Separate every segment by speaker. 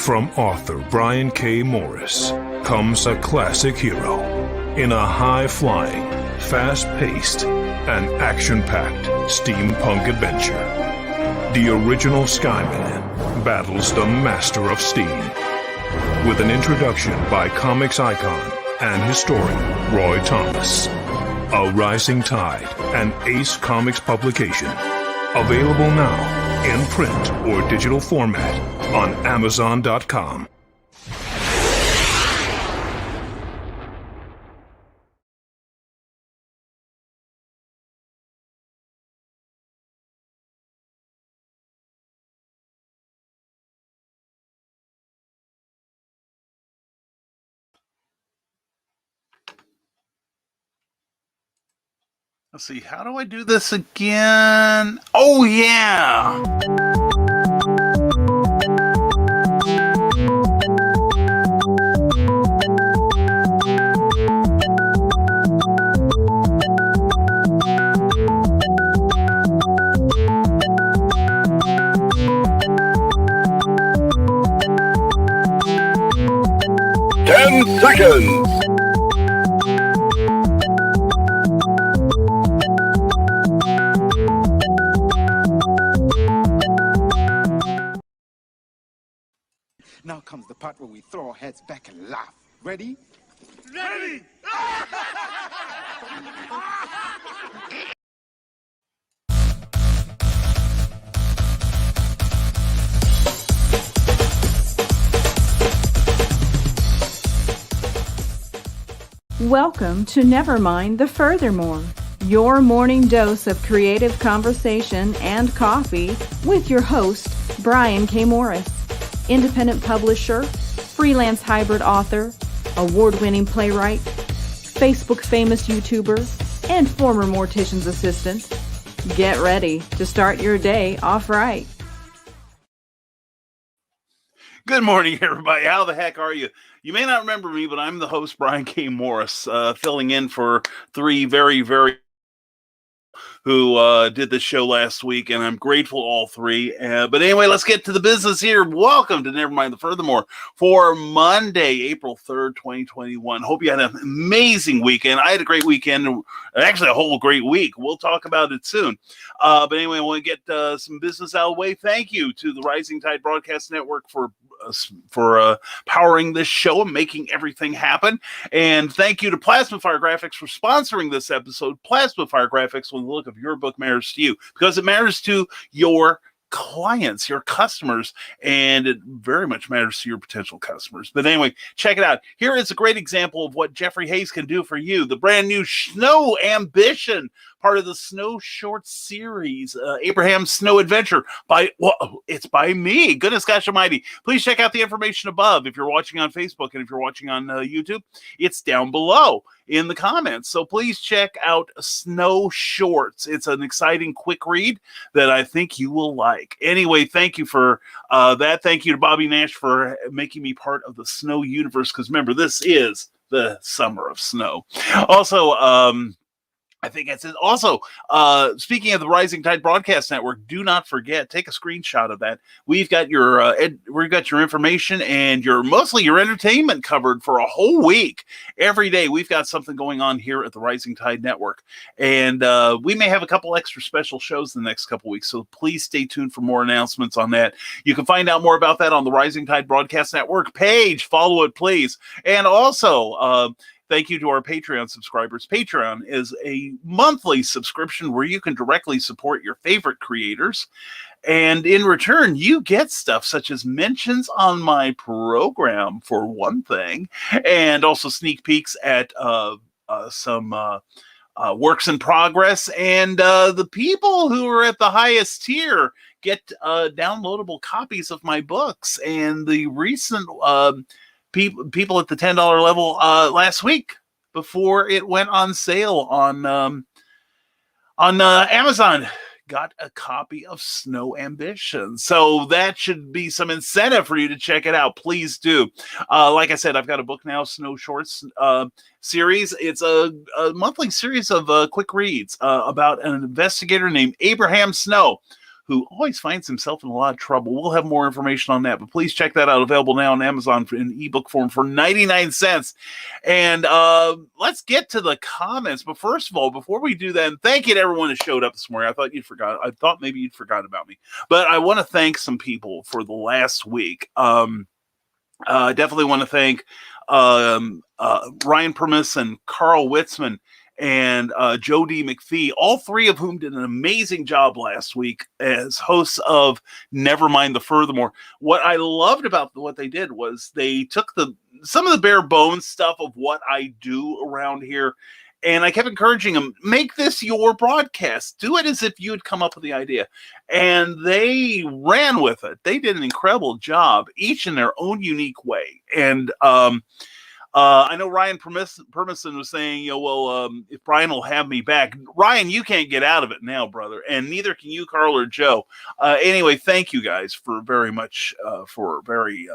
Speaker 1: From author Brian K. Morris comes a classic hero in a high-flying, fast-paced, and action-packed steampunk adventure. The original Skyman battles the Master of Steam with an introduction by comics icon and historian Roy Thomas. A Rising Tide, an Ace Comics publication. Available now in print or digital format on Amazon.com.
Speaker 2: Let's see, how do I do this again? Oh, yeah!
Speaker 3: Seconds.
Speaker 4: Now comes the part where we throw our heads back and laugh. Ready?
Speaker 3: Ready!
Speaker 5: Welcome to Nevermind the Furthermore, your morning dose of creative conversation and coffee with your host, Brian K. Morris, independent publisher, freelance hybrid author, award-winning playwright, Facebook famous YouTuber, and former mortician's assistant. Get ready to start your day off right.
Speaker 2: Good morning, everybody. How the heck are you? You may not remember me, but I'm the host, Brian K. Morris, filling in for three very who did the show last week, and I'm grateful all three. But anyway, let's get to the business here. Welcome to Nevermind the Furthermore for Monday, April 3rd, 2021. Hope you had an amazing weekend. I had a great weekend, actually a whole great week. We'll talk about it soon. But anyway, I want to get some business out of the way. Thank you to the Rising Tide Broadcast Network for powering this show and making everything happen. And thank you to Plasma Fire Graphics for sponsoring this episode. Plasma Fire Graphics, when the look of your book matters to you, because it matters to your clients, your customers, and it very much matters to your potential customers. But anyway, check it out. Here is a great example of what Jeffrey Hayes can do for you. The brand new Snow Ambition, part of the Snow Short series, Abraham's Snow Adventure it's by me. Goodness gosh almighty. Please check out the information above. If you're watching on Facebook and if you're watching on YouTube, it's down below in the comments. So please check out Snow Shorts. It's an exciting quick read that I think you will like. Anyway, thank you for that. Thank you to Bobby Nash for making me part of the Snow universe, because remember, this is the summer of snow. Also, I think that's it. Also, speaking of the Rising Tide Broadcast Network, do not forget, take a screenshot of that. We've got your information and mostly your entertainment covered for a whole week. Every day we've got something going on here at the Rising Tide Network, and we may have a couple extra special shows in the next couple weeks. So please stay tuned for more announcements on that. You can find out more about that on the Rising Tide Broadcast Network page. Follow it, please, and also. Thank you to our Patreon subscribers. Patreon is a monthly subscription where you can directly support your favorite creators. And in return, you get stuff such as mentions on my program, for one thing, and also sneak peeks at some works in progress. And the people who are at the highest tier get downloadable copies of my books. And the recent people at the $10 level last week, before it went on sale on Amazon, got a copy of Snow Ambition. So that should be some incentive for you to check it out. Please do. Like I said, I've got a book now, Snow Shorts series. It's a monthly series of quick reads about an investigator named Abraham Snow, who always finds himself in a lot of trouble. We'll have more information on that, but please check that out. Available now on Amazon in ebook form for 99 cents. And let's get to the comments. But first of all, before we do that, and thank you to everyone who showed up this morning. I thought maybe you'd forgot about me, but I want to thank some people for the last week. Definitely want to thank Ryan Permis and Carl Witzman and Joe D. McPhee, all three of whom did an amazing job last week as hosts of Nevermind the Furthermore. What I loved about what they did was they took some of the bare bones stuff of what I do around here, and I kept encouraging them, make this your broadcast. Do it as if you had come up with the idea. And they ran with it. They did an incredible job, each in their own unique way. And I know Ryan Permison was saying, if Brian will have me back. Ryan, you can't get out of it now, brother. And neither can you, Carl or Joe. Anyway, thank you guys for very much, for a very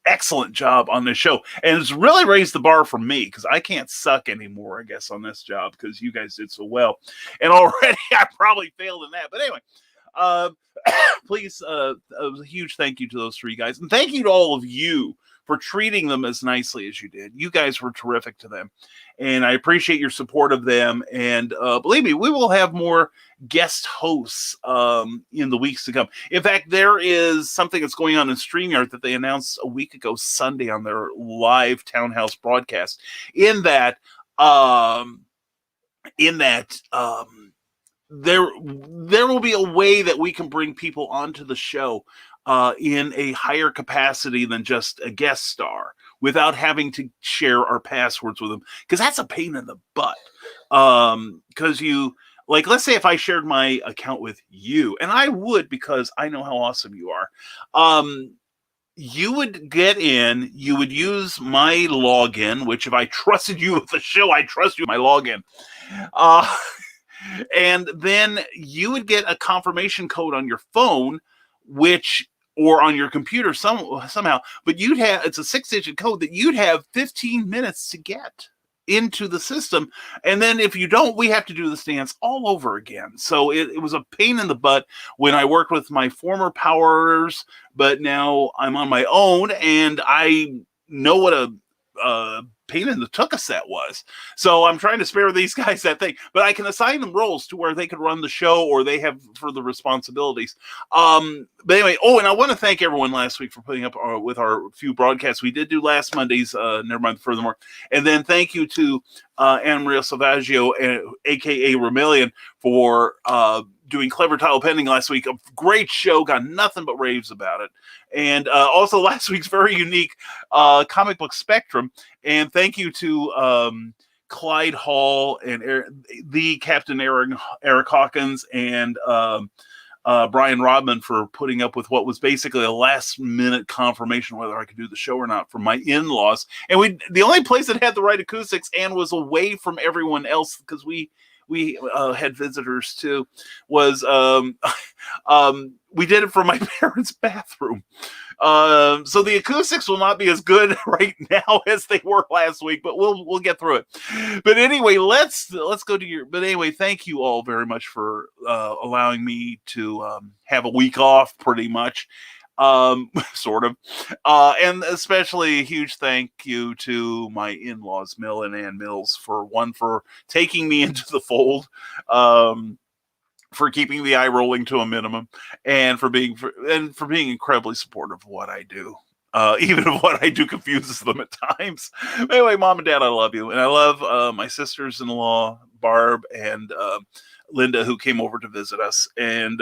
Speaker 2: excellent job on this show. And it's really raised the bar for me because I can't suck anymore, I guess, on this job because you guys did so well. And already I probably failed in that. But anyway, please, a huge thank you to those three guys. And thank you to all of you for treating them as nicely as you did. You guys were terrific to them. And I appreciate your support of them. And believe me, we will have more guest hosts in the weeks to come. In fact, there is something that's going on in StreamYard that they announced a week ago Sunday on their live Townhouse broadcast. In that there will be a way that we can bring people onto the show in a higher capacity than just a guest star without having to share our passwords with them. Because that's a pain in the butt. Because let's say if I shared my account with you, and I would because I know how awesome you are, you would get in, you would use my login, which if I trusted you with the show, I trust you with my login. And then you would get a confirmation code on your phone, or on your computer somehow, but it's a 6-digit code that you'd have 15 minutes to get into the system. And then if you don't, we have to do this dance all over again. So it was a pain in the butt when I worked with my former powers, but now I'm on my own and I know what a pain in the tuchus that was. So I'm trying to spare these guys that thing, but I can assign them roles to where they could run the show or they have further responsibilities. But anyway, and I want to thank everyone last week for putting up with our few broadcasts. We did do last Monday's Nevermind the Furthermore. And then thank you to Anna Maria Salvaggio, aka Romillion, for doing Clever Title Pending last week. A great show, got nothing but raves about it. And also last week's very unique comic book Spectrum. And thank you to Clyde Hall and the Captain Eric Hawkins and Brian Rodman for putting up with what was basically a last-minute confirmation whether I could do the show or not from my in-laws. And the only place that had the right acoustics and was away from everyone else, because we had visitors too, was we did it from my parents' bathroom. So the acoustics will not be as good right now as they were last week, but we'll get through it. But anyway, let's go to but anyway, thank you all very much for allowing me to have a week off pretty much. Sort of. And especially a huge thank you to my in-laws, Mill and Ann Mills, for taking me into the fold, for keeping the eye rolling to a minimum, and for being incredibly supportive of what I do. Even if what I do confuses them at times. Anyway, Mom and Dad, I love you. And I love my sisters-in-law, Barb and Linda, who came over to visit us. And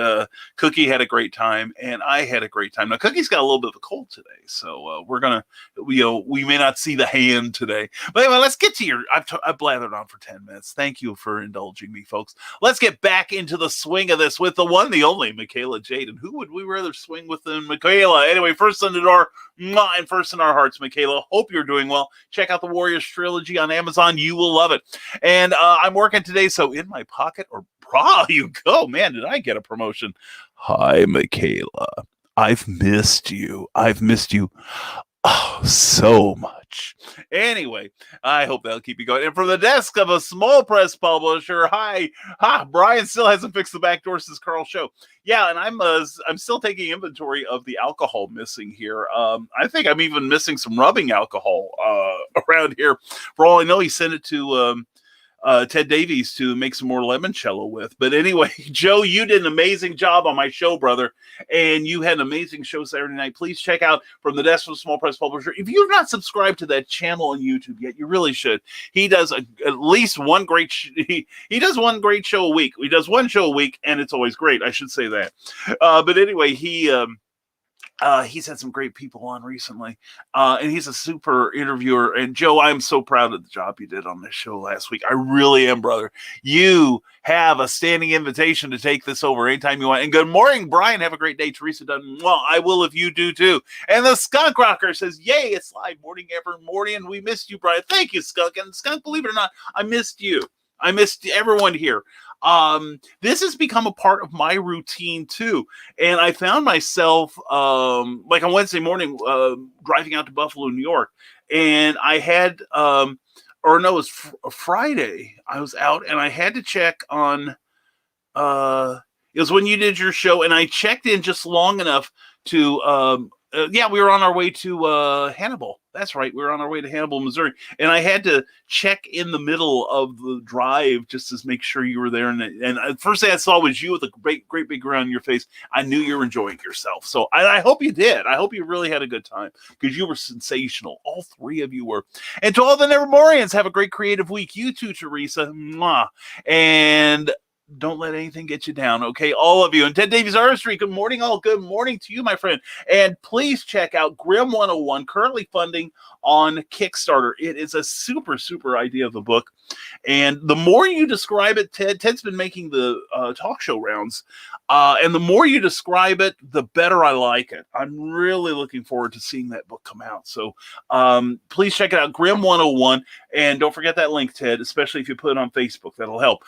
Speaker 2: Cookie had a great time, and I had a great time. Now, Cookie's got a little bit of a cold today, so we're going to, we may not see the hand today. But anyway, let's get to I've blathered on for 10 minutes. Thank you for indulging me, folks. Let's get back into the swing of this with the one, the only, Michaela Jade. And who would we rather swing with than Michaela? Anyway, first on the door, and first in our hearts, Michaela. Hope you're doing well. Check out the Warriors Trilogy on Amazon. You will love it. And I'm working today, so in my pocket, you go. Man, did I get a promotion. Hi, Michaela. I've missed you. Oh, so much. much. Anyway, I hope that'll keep you going. And from the desk of a small press publisher, Brian still hasn't fixed the back door since Carl's show. Yeah, and I'm still taking inventory of the alcohol missing here. I think I'm even missing some rubbing alcohol around here. For all I know, he sent it to Ted Davies to make some more limoncello with. But anyway, Joe, you did an amazing job on my show, brother, and you had an amazing show Saturday night. Please check out From the Desk of a Small Press Publisher. If you've not subscribed to that channel on YouTube yet, you really should. He does at least one great he does one great show a week. He does one show a week, and it's always great. I should say that. But anyway, he's had some great people on recently, and he's a super interviewer. And Joe, I'm so proud of the job you did on this show last week. I really am, brother. You have a standing invitation to take this over anytime you want. And good morning, Brian. Have a great day. Teresa Dunn. Well, I will if you do too. And the Skunk Rocker says, yay, it's live morning every morning. And we missed you, Brian. Thank you, Skunk. And Skunk, believe it or not, I missed you. I missed everyone here. This has become a part of my routine too. And I found myself, like on Wednesday morning, driving out to Buffalo, New York, and I had, it was Friday. I was out and I had to check on, it was when you did your show, and I checked in just long enough to, we were on our way to Hannibal. That's right. We were on our way to Hannibal, Missouri. And I had to check in the middle of the drive just to make sure you were there. And the first thing I saw was you with a great big grin on your face. I knew you were enjoying yourself. So I hope you did. I hope you really had a good time, because you were sensational. All three of you were. And to all the Nevermorians, have a great creative week. You too, Teresa. Mwah. And don't let anything get you down, okay? All of you. And Ted Davies Artistry, good morning, all. Good morning to you, my friend. And please check out Grimm 101, currently funding on Kickstarter. It is a super idea of a book. And the more you describe it, Ted's been making the talk show rounds. And the more you describe it, the better I like it. I'm really looking forward to seeing that book come out. So please check it out, Grimm 101. And don't forget that link, Ted, especially if you put it on Facebook. That'll help.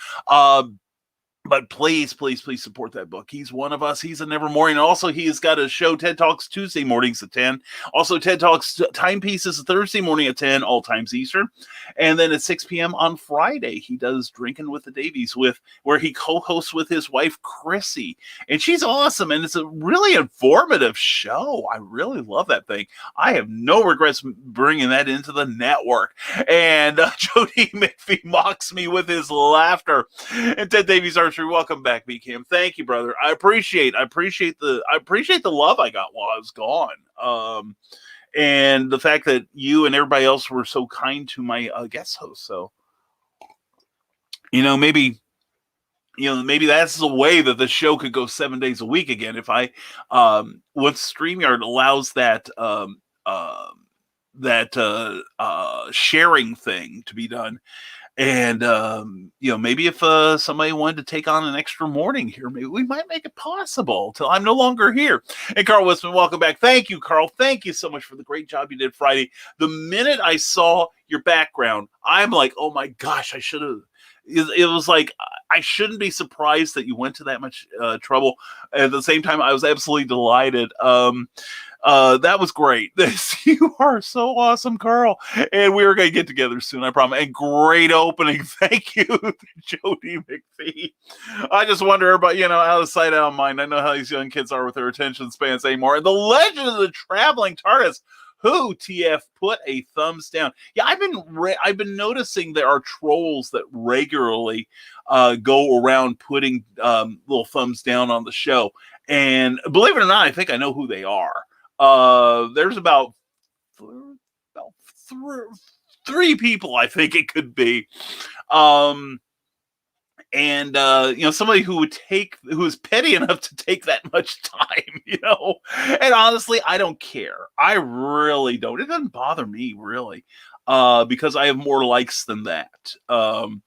Speaker 2: But please support that book. He's one of us. He's a Nevermore. And also, he's got a show, TED Talks, Tuesday mornings at 10. Also, TED Talks Timepieces Thursday morning at 10, all times Eastern. And then at 6 p.m. on Friday, he does Drinking with the Davies, where he co-hosts with his wife, Chrissy. And she's awesome. And it's a really informative show. I really love that thing. I have no regrets bringing that into the network. And Jody McPhee mocks me with his laughter. And Ted Davies are welcome back, BCam. Thank you, brother. I appreciate the love I got while I was gone. And the fact that you and everybody else were so kind to my guest host. So, maybe that's the way that the show could go 7 days a week again. If I, once StreamYard allows that sharing thing to be done. And, maybe if somebody wanted to take on an extra morning here, maybe we might make it possible till I'm no longer here. And Carl Wisman, welcome back. Thank you, Carl. Thank you so much for the great job you did Friday. The minute I saw your background, I'm like, oh my gosh, I should have. It was like, I shouldn't be surprised that you went to that much trouble. At the same time, I was absolutely delighted. That was great. You are so awesome, Carl. And we are going to get together soon, I promise. And great opening. Thank you, Jody McPhee. I just wonder, everybody, out of sight, out of mind. I know how these young kids are with their attention spans anymore. And the Legend of the Traveling TARDIS. Who, TF, put a thumbs down? Yeah, I've been noticing there are trolls that regularly go around putting little thumbs down on the show. And believe it or not, I think I know who they are. There's about three people I think it could be. And somebody who is petty enough to take that much time, and honestly, I don't care. I really don't. It doesn't bother me really, because I have more likes than that. And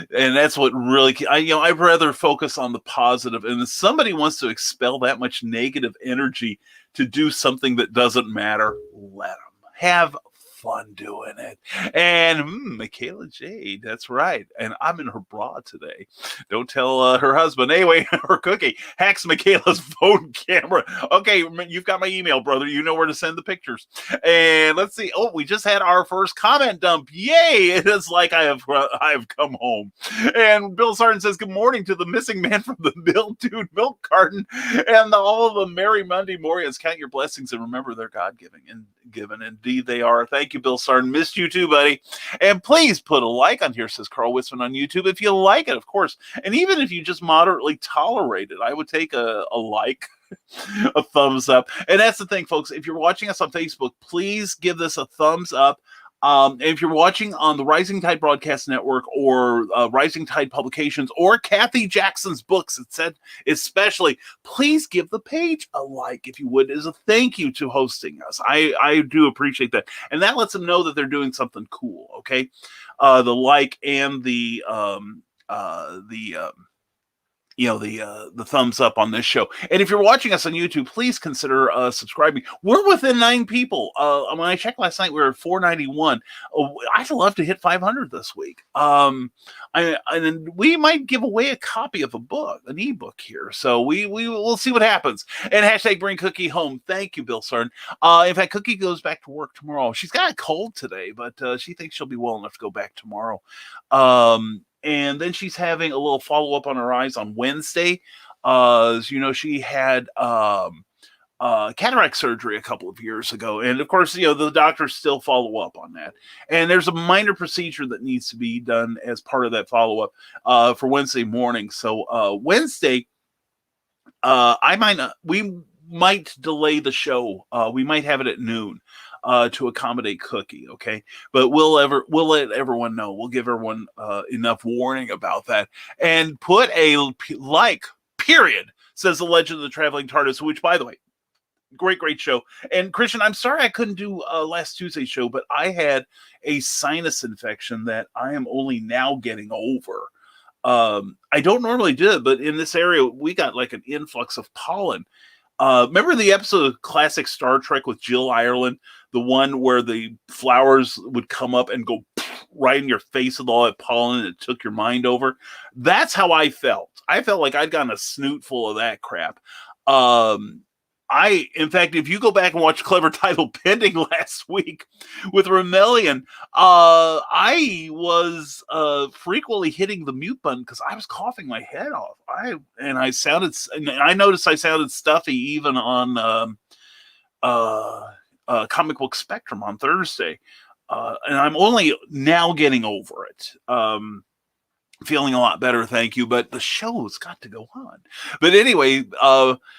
Speaker 2: that's what really, I'd rather focus on the positive. And if somebody wants to expel that much negative energy to do something that doesn't matter, let them have fun doing it. And Michaela Jade, that's right. And I'm in her bra today. Don't tell her husband. Anyway, her cookie hacks Michaela's phone camera. Okay, you've got my email, brother. You know where to send the pictures. And let's see. Oh, we just had our first comment dump. Yay! It is like I have come home. And Bill Sarton says, good morning to the missing man from the mildewed milk carton and all of the Merry Monday Morians. Count your blessings and remember they're God-given and given. Indeed they are. Thank you, Bill Sarton. Missed you too, buddy. And please put a like on here, says Carl Witzman on YouTube, if you like it, of course. And even if you just moderately tolerate it, I would take a like. A thumbs up. And that's the thing, folks. If you're watching us on Facebook, please give this a thumbs up. And if you're watching on the Rising Tide Broadcast Network or Rising Tide Publications or Kathy Jackson's books, it said especially, please give the page a like, if you would, as a thank you to hosting us. I do appreciate that. And that lets them know that they're doing something cool, okay? The like and the thumbs up on this show. And if you're watching us on YouTube, please consider subscribing. We're within 9 people. When I checked last night, we were at 491. I'd love to hit 500 this week. And we might give away a copy of a book, an ebook here. So we'll see what happens. And hashtag bring Cookie home. Thank you, Bill Sarn. In fact, Cookie goes back to work tomorrow. She's got a cold today, but she thinks she'll be well enough to go back tomorrow. And then she's having a little follow-up on her eyes on Wednesday. As you know, she had cataract surgery a couple of years ago. And, of course, the doctors still follow up on that. And there's a minor procedure that needs to be done as part of that follow-up for Wednesday morning. So Wednesday, we might delay the show. We might have it at noon. To accommodate Cookie, okay? But we'll let everyone know. We'll give everyone enough warning about that. And put a like, period, says the Legend of the Traveling TARDIS, which, by the way, great show. And Christian, I'm sorry I couldn't do last Tuesday's show, but I had a sinus infection that I am only now getting over. I don't normally do it, but in this area, we got like an influx of pollen. Remember the episode of classic Star Trek with Jill Ireland, the one where the flowers would come up and go right in your face with all that pollen and it took your mind over? That's how I felt. I felt like I'd gotten a snoot full of that crap. In fact, if you go back and watch Clever Title Pending last week with Remelian, I was frequently hitting the mute button because I was coughing my head off. I noticed I sounded stuffy even on Comic Book Spectrum on Thursday. And I'm only now getting over it. Feeling a lot better, thank you. But the show's got to go on. But anyway,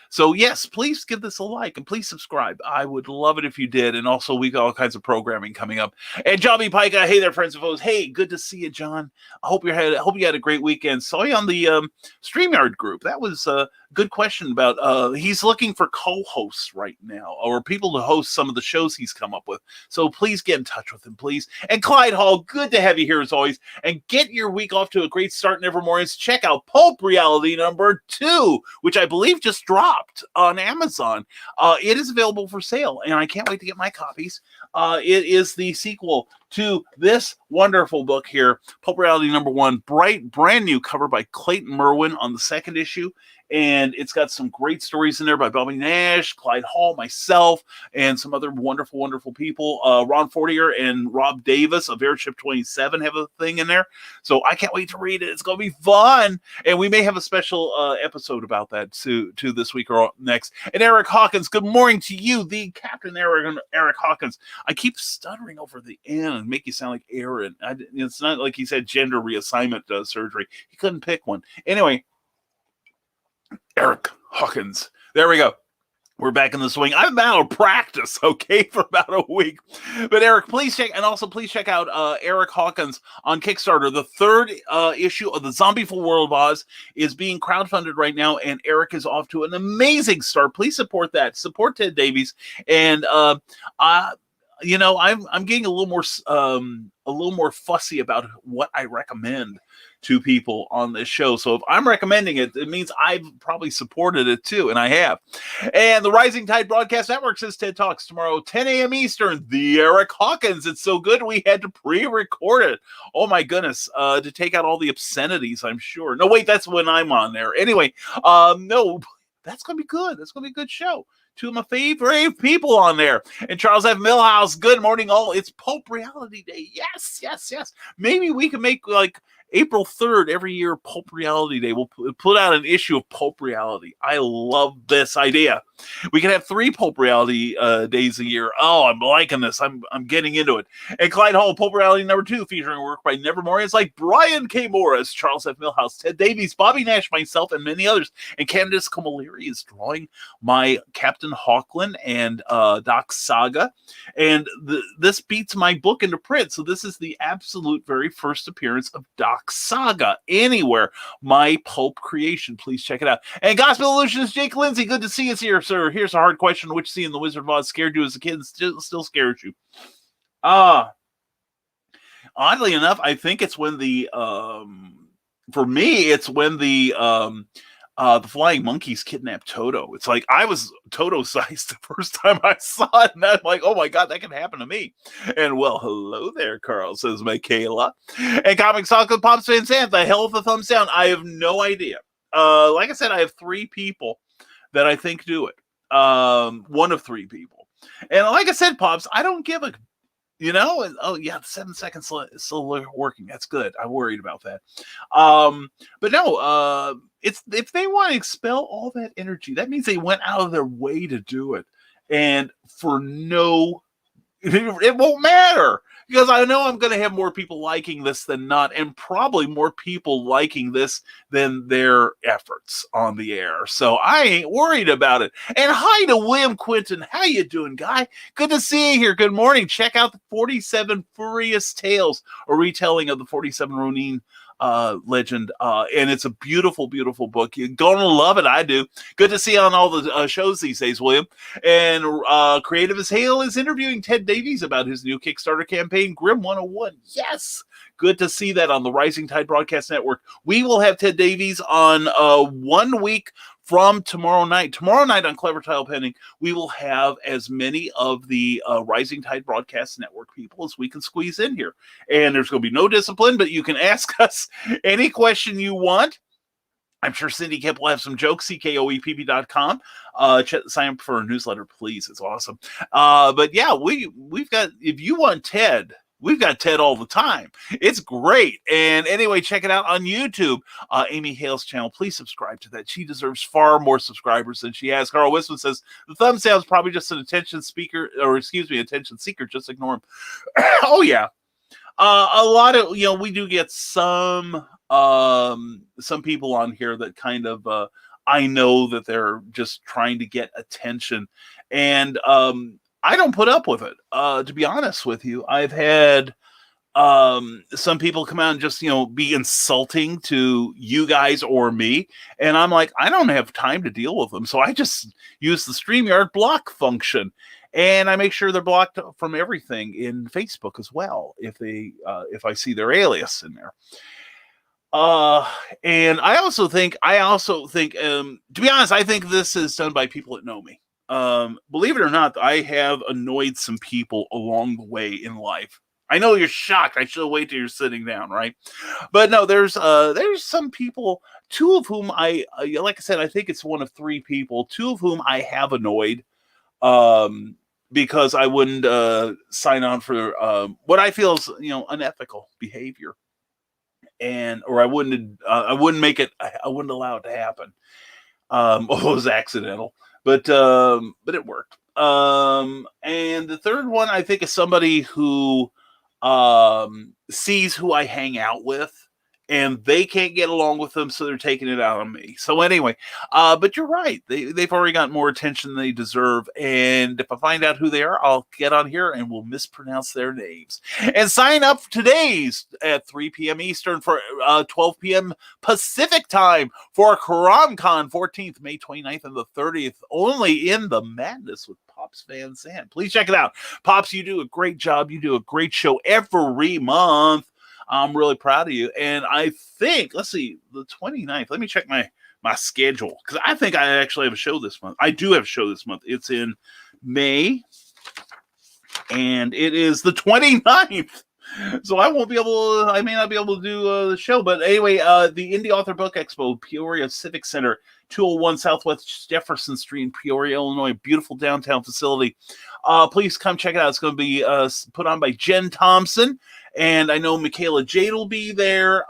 Speaker 2: so yes, please give this a like and please subscribe. I would love it if you did. And also, we got all kinds of programming coming up. And John B. Pica, hey there, friends and foes. Hey, good to see you, John. I hope you had a great weekend. Saw you on the StreamYard group. That was a good question about. He's looking for co-hosts right now, or people to host some of the shows he's come up with. So please get in touch with him, please. And Clyde Hall, good to have you here as always. And get your week off to a great start, Nevermore. Check out Pulp Reality number 2, which I believe just dropped on Amazon. It is available for sale, and I can't wait to get my copies. It is the sequel to this wonderful book here, Pulp Reality number 1, brand new cover by Clayton Merwin on the second issue. And it's got some great stories in there by Bobby Nash, Clyde Hall, myself, and some other wonderful, wonderful people. Ron Fortier and Rob Davis of Airship 27 have a thing in there. So I can't wait to read it. It's going to be fun. And we may have a special episode about that to this week or next. And Eric Hawkins, good morning to you, the Captain Eric Hawkins. I keep stuttering over the N and make you sound like Aaron. It's not like he said gender reassignment surgery. He couldn't pick one. Anyway, Eric Hawkins. There we go. We're back in the swing. I've been out of practice, okay, for about a week. But Eric, please check out Eric Hawkins on Kickstarter. The third issue of the Zombieful World of Oz is being crowdfunded right now, and Eric is off to an amazing start. Please support that. Support Ted Davies. And I'm getting a little more fussy about what I recommend to people on this show. So if I'm recommending it, it means I've probably supported it too, and I have. And the Rising Tide Broadcast Network says TED Talks tomorrow, 10 a.m. Eastern. The Eric Hawkins. It's so good we had to pre-record it. Oh my goodness, to take out all the obscenities, I'm sure. No, wait, that's when I'm on there. Anyway, no, that's going to be good. That's going to be a good show. Two of my favorite people on there. And Charles F. Millhouse, good morning all. It's Pope Reality Day. Yes, yes, yes. Maybe we can make like April 3rd every year Pope Reality Day. We'll put out an issue of Pope Reality. I love this idea. We can have 3 Pope Reality days a year. Oh, I'm liking this. I'm getting into it. And Clyde Hall, Pope Reality number 2, featuring work by Nevermorians like Brian K. Morris, Charles F. Millhouse, Ted Davies, Bobby Nash, myself, and many others. And Candace Camilleri is drawing my Captain Hawkland and Doc Saga. And this beats my book into print. So this is the absolute very first appearance of Doc Saga anywhere. My Pope creation. Please check it out. And Gospel Illusionist Jake Lindsay, good to see us here, sir. Here's a hard question. Which scene in The Wizard of Oz scared you as a kid and still scares you? Oddly enough, I think it's when for me, it's when the flying monkeys kidnapped Toto. It's like I was Toto-sized the first time I saw it, and I'm like, oh my God, that can happen to me. And well, hello there, Carl, says Michaela. And Comic Talk with Pops Van Sant, the hell of a thumbs down. I have no idea. Like I said, I have 3 people that I think do it. One of 3 people. And like I said, Pops, I don't give a, oh yeah, the 7 seconds is still working. That's good. I'm worried about that. But no, it's if they want to expel all that energy, that means they went out of their way to do it. And for it won't matter. Because I know I'm going to have more people liking this than not, and probably more people liking this than their efforts on the air. So I ain't worried about it. And hi to William Quinton. How you doing, guy? Good to see you here. Good morning. Check out the 47 Furious Tales, a retelling of the 47 Ronin legend. And it's a beautiful, beautiful book. You're going to love it. I do. Good to see you on all the shows these days, William. And Creative as Hail is interviewing Ted Davies about his new Kickstarter campaign, Grim 101. Yes. Good to see that on the Rising Tide Broadcast Network. We will have Ted Davies on 1 week from tomorrow night. Tomorrow night on Clever Tile Pending, we will have as many of the Rising Tide Broadcast Network people as we can squeeze in here. And there's going to be no discipline, but you can ask us any question you want. I'm sure Cindy Kemp will have some jokes, CKOEPP.com. Sign up for a newsletter, please. It's awesome. But yeah, we've got, if you want Ted, we've got Ted all the time. It's great. And anyway, check it out on YouTube. Amy Hale's channel. Please subscribe to that. She deserves far more subscribers than she has. Carl Wisman says, the thumbs down is probably just an attention seeker. Just ignore him. Oh, yeah. A lot of, we do get some people on here that kind of, I know that they're just trying to get attention. And, I don't put up with it. To be honest with you, I've had some people come out and just, be insulting to you guys or me. And I'm like, I don't have time to deal with them. So I just use the StreamYard block function. And I make sure they're blocked from everything in Facebook as well, if I see their alias in there. And I also think, to be honest, I think this is done by people that know me. Believe it or not, I have annoyed some people along the way in life. I know you're shocked. I should wait till you're sitting down, right? But no, there's some people, 2 of whom like I said, I think it's 1 of 3 people, 2 of whom I have annoyed, because I wouldn't sign on for what I feel is unethical behavior, or I wouldn't make it. I wouldn't allow it to happen. It was accidental. But it worked. And the third one, I think, is somebody who sees who I hang out with, and they can't get along with them, so they're taking it out on me. So anyway, but you're right. They've already got more attention than they deserve. And if I find out who they are, I'll get on here and we'll mispronounce their names. And sign up for today's at 3 p.m. Eastern for 12 p.m. Pacific time for QuranCon 14th, May 29th and the 30th, only in the Madness with Pops Van Sant. Please check it out. Pops, you do a great job. You do a great show every month. I'm really proud of you. And I think, let's see, the 29th. Let me check my schedule, because I think I actually have a show this month. I do have a show this month. It's in May, and it is the 29th. So I won't be able to, I may not be able to do the show. But anyway, the Indie Author Book Expo, Peoria Civic Center, 201 Southwest Jefferson Street in Peoria, Illinois. Beautiful downtown facility. Please come check it out. It's going to be put on by Jen Thompson. And I know Michaela Jade will be there.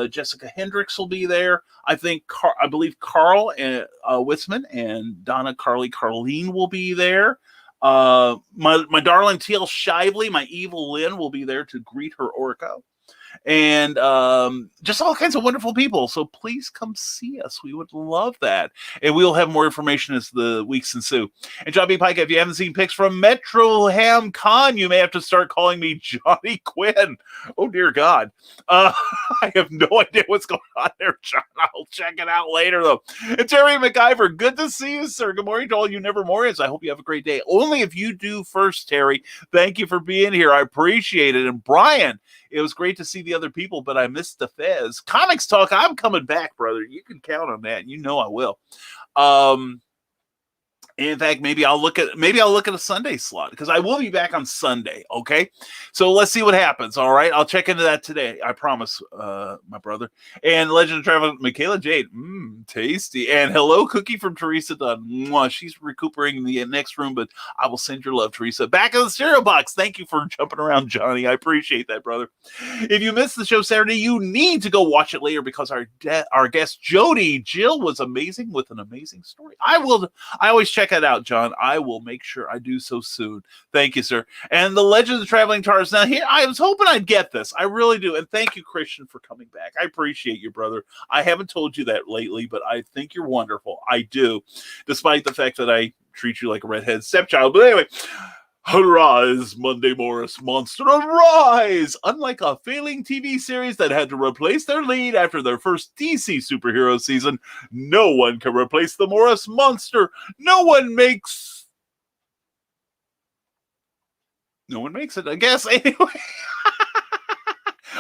Speaker 2: Jessica Hendricks will be there. I believe Carl Witzman and Donna Carleen will be there. My darling Teal Shively, my evil Lynn, will be there to greet her orca. And just all kinds of wonderful people. So please come see us. We would love that. And we'll have more information as the weeks ensue. And John B. Pike, if you haven't seen pics from Metro Ham Con, you may have to start calling me Johnny Quinn. Oh, dear God. I have no idea what's going on there, John. I'll check it out later, though. And Terry McIver, good to see you, sir. Good morning to all you Nevermorians. I hope you have a great day. Only if you do first, Terry. Thank you for being here. I appreciate it. And Brian, it was great to see the other people, but I missed the Fez. Comics Talk, I'm coming back, brother. You can count on that. You know I will. In fact, maybe I'll look at a Sunday slot, because I will be back on Sunday. Okay, so let's see what happens. All right, I'll check into that today. I promise, my brother. And Legend of Travel, Michaela Jade, tasty. And hello, Cookie from Teresa Dunn. Mwah. She's recuperating in the next room, but I will send your love, Teresa. Back in the stereo box. Thank you for jumping around, Johnny. I appreciate that, brother. If you missed the show Saturday, you need to go watch it later, because our guest Jill was amazing with an amazing story. I always check it out, John. I will make sure I do so soon. Thank you, sir. And the Legend of the Traveling Tars. Now, here, I was hoping I'd get this. I really do. And thank you, Christian, for coming back. I appreciate you, brother. I haven't told you that lately, but I think you're wonderful. I do, despite the fact that I treat you like a redhead stepchild. But anyway, arise, Monday Morris Monster, arise! Unlike a failing TV series that had to replace their lead after their first DC superhero season, no one can replace the Morris Monster. No one makes it, I guess. Anyway.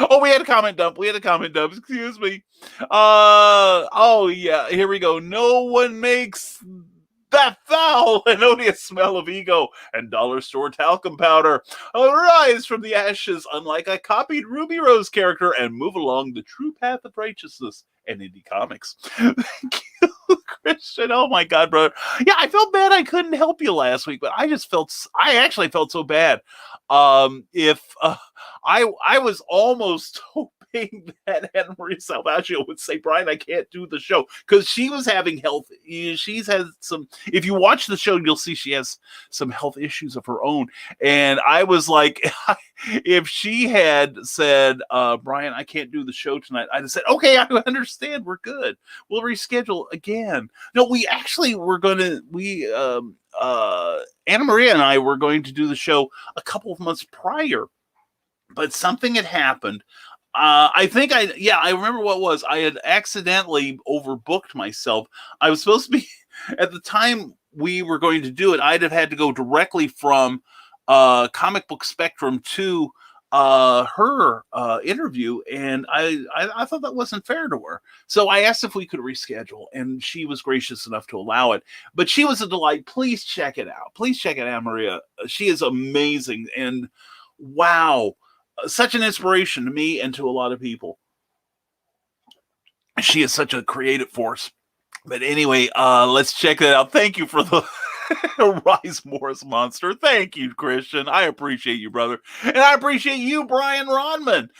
Speaker 2: Oh, we had a comment dump. Excuse me. Oh, yeah. Here we go. No one makes that foul and odious smell of ego and dollar store talcum powder. Arise from the ashes, unlike a copied Ruby Rose character, and move along the true path of righteousness and indie comics. Thank you, Christian. Oh my God, brother. Yeah, I felt bad I couldn't help you last week, but I actually felt so bad. I was almost hoping that Anna Maria Salvaggio would say, Brian, I can't do the show, because she was having health. She's had some, if you watch the show, you'll see she has some health issues of her own. And I was like, if she had said, Brian, I can't do the show tonight, I'd have said, okay, I understand. We're good. We'll reschedule again. No, we actually were going to, Anna Maria and I were going to do the show a couple of months prior, but something had happened. I remember what it was. I had accidentally overbooked myself. I was supposed to be, at the time we were going to do it, I'd have had to go directly from Comic Book Spectrum to her interview, and I thought that wasn't fair to her. So I asked if we could reschedule, and she was gracious enough to allow it. But she was a delight. Please check it out. Please check it out, Maria. She is amazing, and wow. Such an inspiration to me and to a lot of people. She is such a creative force. But anyway, let's check that out. Thank you for the Rise Morris Monster. Thank you, Christian. I appreciate you, brother. And I appreciate you, Brian Ronman.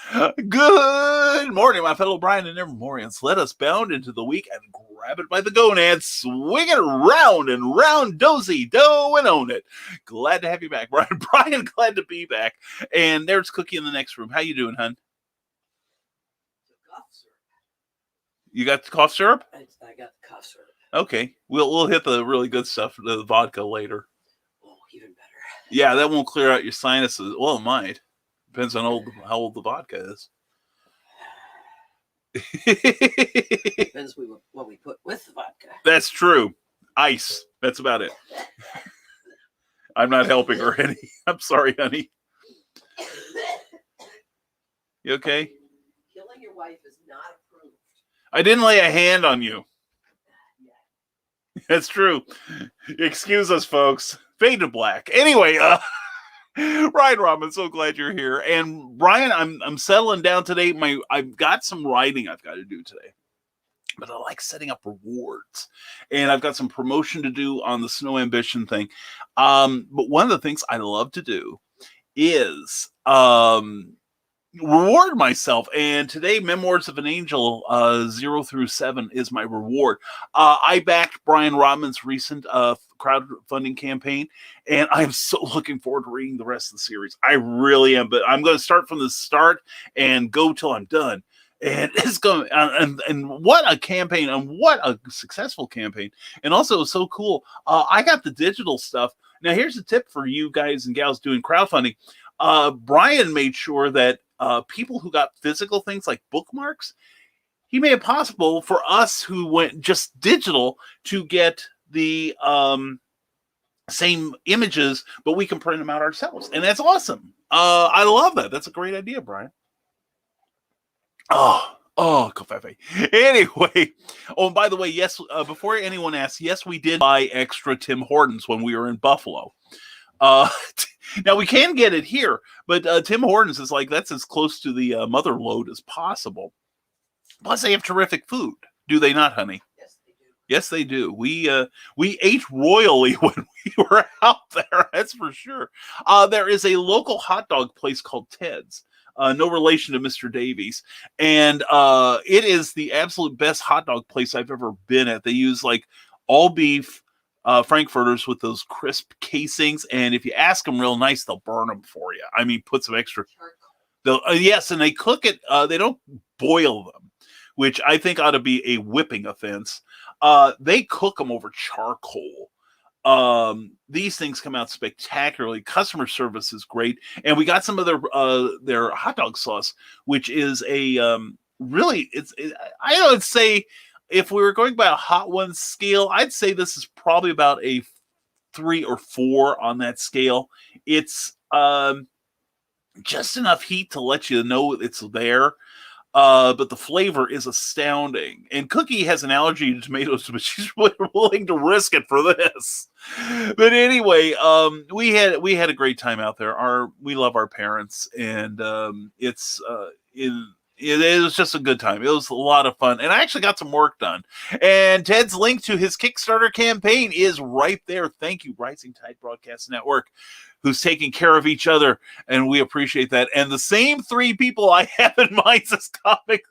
Speaker 2: Good morning, my fellow Brian and Nevermorians. Let us bound into the week and grab it by the gonads, swing it round and round, dozy, do and own it. Glad to have you back, Brian. Brian, glad to be back. And there's Cookie in the next room. How you doing, hun?
Speaker 3: Cough syrup.
Speaker 2: You got the cough syrup?
Speaker 3: I got the cough syrup.
Speaker 2: Okay, we'll hit the really good stuff, the vodka, later.
Speaker 3: Oh, even better.
Speaker 2: Yeah, that won't clear out your sinuses. Well, it might. Depends on how old the vodka is.
Speaker 3: Depends what we put with the vodka.
Speaker 2: That's true. Ice. That's about it. I'm not helping her any. I'm sorry, honey. You okay?
Speaker 3: Killing your wife is not approved.
Speaker 2: I didn't lay a hand on you. That's true. Excuse us, folks. Fade to black. Anyway, Brian Robin, so glad you're here. And Brian, I'm settling down today. I've got some writing I've got to do today. But I like setting up rewards. And I've got some promotion to do on the Snow Ambition thing. But one of the things I love to do is reward myself. And today, Memoirs of an Angel 0 through 7 is my reward. I backed Brian Rodman's recent crowdfunding campaign, and I'm so looking forward to reading the rest of the series. I really am. But I'm going to start from the start and go till I'm done. And it's going, and what a campaign, and what a successful campaign. And also, it was so cool. I got the digital stuff. Now, here's a tip for you guys and gals doing crowdfunding. Brian made sure that people who got physical things like bookmarks, he made it possible for us who went just digital to get the same images, but we can print them out ourselves. And that's awesome. I love that. That's a great idea, Brian. Oh, Kofefe. Anyway, oh, and by the way, yes, before anyone asks, yes, we did buy extra Tim Hortons when we were in Buffalo. Now we can get it here, but Tim Hortons is like, that's as close to the mother lode as possible. Plus, they have terrific food. Do they not, honey?
Speaker 3: Yes, they do.
Speaker 2: Yes, they do. We ate royally when we were out there. That's for sure. There is a local hot dog place called Ted's. No relation to Mr. Davies. And it is the absolute best hot dog place I've ever been at. They use like all beef Frankfurters with those crisp casings. And if you ask them real nice, they'll burn them for you. I mean, put some extra. Yes, and they cook it. They don't boil them, which I think ought to be a whipping offense. They cook them over charcoal. These things come out spectacularly. Customer service is great, and we got some of their hot dog sauce, which is a really I would say if we were going by a Hot Ones scale, I'd say this is probably about a 3 or 4 on that scale. It's just enough heat to let you know it's there. But the flavor is astounding. And Cookie has an allergy to tomatoes, but she's willing to risk it for this. But anyway, we had a great time out there. We love our parents, and it was just a good time. It was a lot of fun, and I actually got some work done. And Ted's link to his Kickstarter campaign is right there. Thank you, Rising Tide Broadcast Network, who's taking care of each other, and we appreciate that. And the same 3 people I have in mind as Comic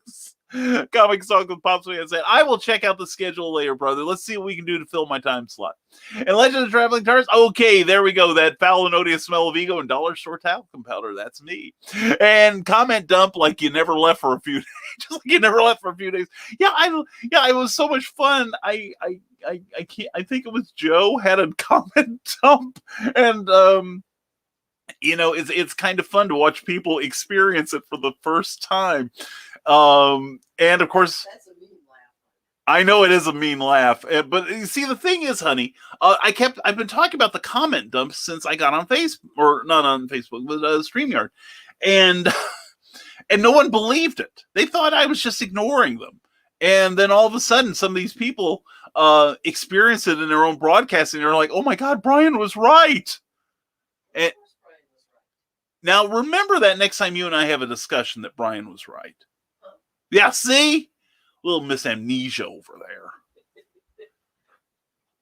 Speaker 2: Songs with Pops and said, I will check out the schedule later, brother. Let's see what we can do to fill my time slot. And Legend of Traveling Tars, okay, there we go. That foul and odious smell of ego and dollar store talcum powder, that's me. And Comment Dump, like you never left for a few days. Just like you never left for a few days. Yeah, it was so much fun. I think it was Joe had a Comment Dump, and it's kind of fun to watch people experience it for the first time. And of course,
Speaker 3: That's a mean laugh.
Speaker 2: I know it is a mean laugh, but you see, the thing is, honey, I've been talking about the comment dump since I got on Facebook, or not on Facebook, but StreamYard, and no one believed it. They thought I was just ignoring them. And then all of a sudden, some of these people experience it in their own broadcasting. They're like, oh my God, Brian was right. And now remember that next time you and I have a discussion that Brian was right. Yeah, see? A little Miss Amnesia over there.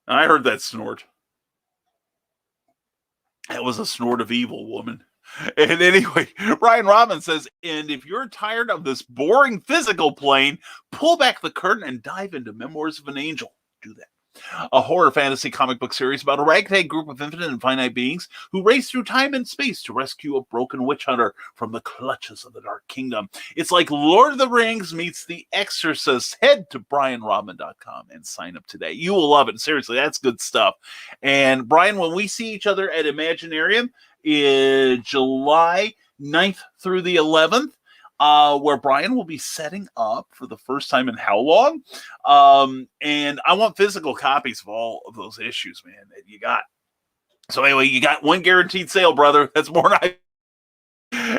Speaker 2: I heard that snort. That was a snort of evil, woman. And anyway, Brian Robin says, and if you're tired of this boring physical plane, pull back the curtain and dive into Memoirs of an Angel. Do that. A horror fantasy comic book series about a ragtag group of infinite and finite beings who race through time and space to rescue a broken witch hunter from the clutches of the Dark Kingdom. It's like Lord of the Rings meets The Exorcist. Head to brianrobin.com and sign up today. You will love it. Seriously, that's good stuff. And Brian, when we see each other at Imaginarium in July 9th through the 11th, where Brian will be setting up for the first time in how long? And I want physical copies of all of those issues, man, that you got. So anyway, you got one guaranteed sale, brother. That's more than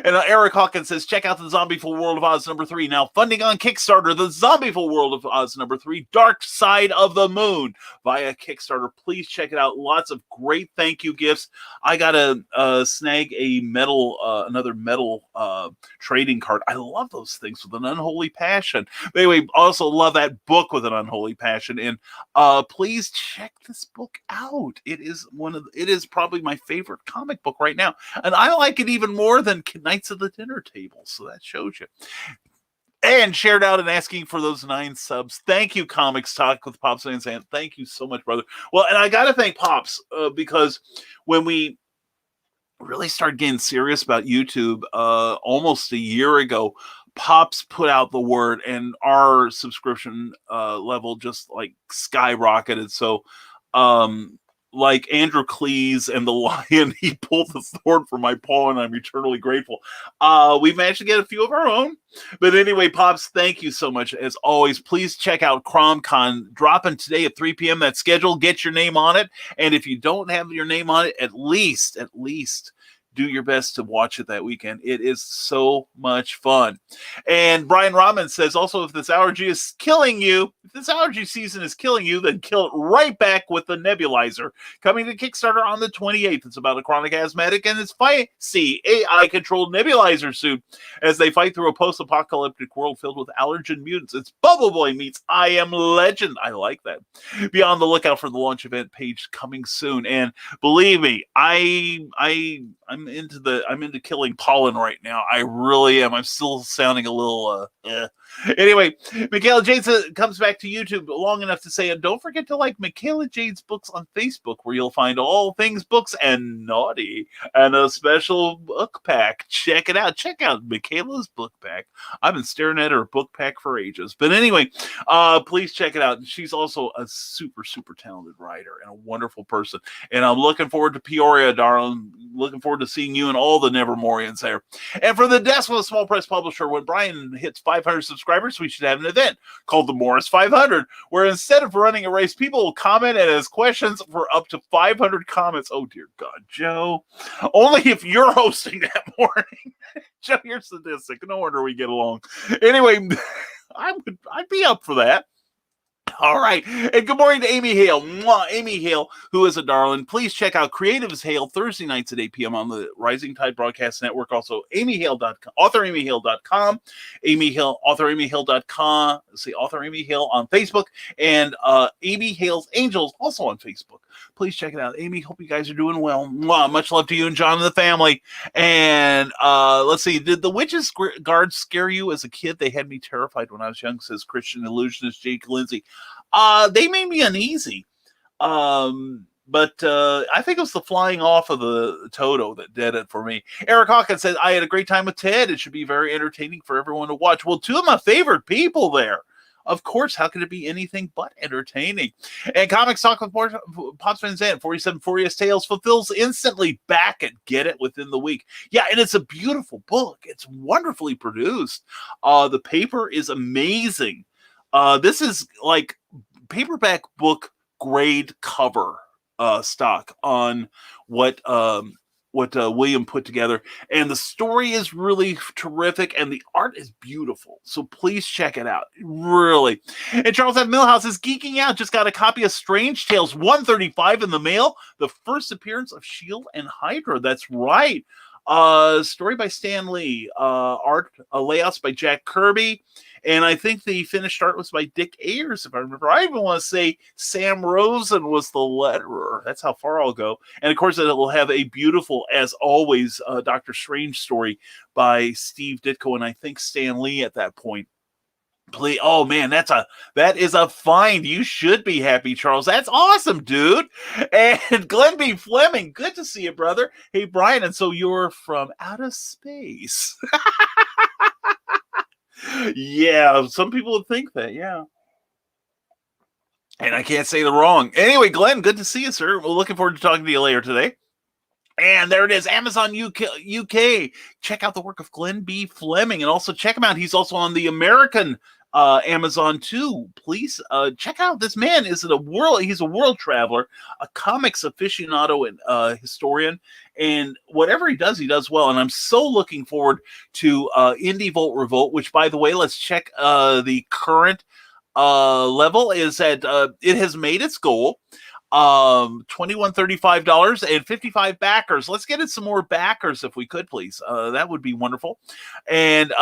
Speaker 2: And Eric Hawkins says, check out the Zombieful World of Oz #3. Now funding on Kickstarter, the Zombieful World of Oz #3, Dark Side of the Moon via Kickstarter. Please check it out. Lots of great thank you gifts. I got to snag a another metal trading card. I love those things with an unholy passion. But anyway, also love that book with an unholy passion. And please check this book out. It is probably my favorite comic book right now. And I like it even more than Knights of the Dinner Table. So that shows you. And shared out and asking for those 9 subs. Thank you, Comics Talk with Pops Van Zandt. Thank you so much, brother. Well, and I got to thank Pops because when we really started getting serious about YouTube almost a year ago, Pops put out the word and our subscription level just like skyrocketed. So like Andrew Cleese and the Lion, he pulled the sword from my paw, and I'm eternally grateful. We've managed to get a few of our own. But anyway, Pops, thank you so much. As always, please check out CromCon, dropping today at 3 p.m. That schedule, get your name on it. And if you don't have your name on it, at least do your best to watch it that weekend. It is so much fun. And Brian Rahman says, also, if this allergy is killing you, if this allergy season is killing you, then kill it right back with the nebulizer. Coming to Kickstarter on the 28th. It's about a chronic asthmatic and his feisty AI-controlled nebulizer suit as they fight through a post-apocalyptic world filled with allergen mutants. It's Bubble Boy meets I Am Legend. I like that. Be on the lookout for the launch event page coming soon. And believe me, I'm into killing pollen right now. I really am. I'm still sounding a little Anyway, Michaela Jade comes back to YouTube long enough to say, and don't forget to like Michaela Jade's books on Facebook, where you'll find all things books and naughty and a special book pack. Check it out. Check out Michaela's book pack. I've been staring at her book pack for ages. But anyway, please check it out. She's also a super, super talented writer and a wonderful person. And I'm looking forward to Peoria, darling. Looking forward to seeing you and all the Nevermorians there. And for the desk of a small press publisher, when Brian hits 500 subscribers, we should have an event called the Morris 500, where instead of running a race, people will comment and ask questions for up to 500 comments. Oh, dear God, Joe. Only if you're hosting that morning. Joe, you're sadistic. No wonder we get along. Anyway, I'd be up for that. All right. And good morning to Amy Hale. Mwah, Amy Hale, who is a darling. Please check out Creative as Hale Thursday nights at 8 p.m. on the Rising Tide Broadcast Network. Also, AmyHale.com, AuthorAmyHale.com, AuthorAmyHale.com. See, Author Amy Hale on Facebook, and Amy Hale's Angels also on Facebook. Please check it out. Amy, hope you guys are doing well. Mwah, much love to you and John and the family. And let's see. Did the Witches Guard scare you as a kid? They had me terrified when I was young, says Christian illusionist Jake Lindsay. They made me uneasy. But I think it was the flying off of the Toto that did it for me. Eric Hawkins said, I had a great time with Ted. It should be very entertaining for everyone to watch. Well, two of my favorite people there. Of course, how could it be anything but entertaining? And Comics Talk with Pops Van Zandt, 47 Furious Tales fulfills instantly. Back at Get It within the week. Yeah, and it's a beautiful book. It's wonderfully produced. The paper is amazing. This is like paperback book grade cover stock on what William put together, and the story is really terrific, and the art is beautiful. So please check it out, really. And Charles F. Millhouse is geeking out. Just got a copy of Strange Tales 135 in the mail. The first appearance of Shield and Hydra. That's right. Story by Stan Lee. Art layouts by Jack Kirby. And I think the finished art was by Dick Ayers, if I remember. I even want to say Sam Rosen was the letterer. That's how far I'll go. And, of course, it will have a beautiful, as always, Doctor Strange story by Steve Ditko and I think Stan Lee at that point. Please, oh, man, that is a find. You should be happy, Charles. That's awesome, dude. And Glenn B. Fleming, good to see you, brother. Hey, Brian, and so you're from outer space. Yeah, some people would think that, yeah. And I can't say the wrong. Anyway, Glenn, good to see you, sir. We're looking forward to talking to you later today. And there it is, Amazon UK. Check out the work of Glenn B. Fleming, and also check him out. He's also on the American Amazon too. Please check out this man. He's a world traveler, a comics aficionado and historian, and whatever he does well. And I'm so looking forward to Indie Volt Revolt, which, by the way, let's check the current level is at it has made its goal. $21.35 and 55 backers. Let's get in some more backers if we could, please. That would be wonderful. And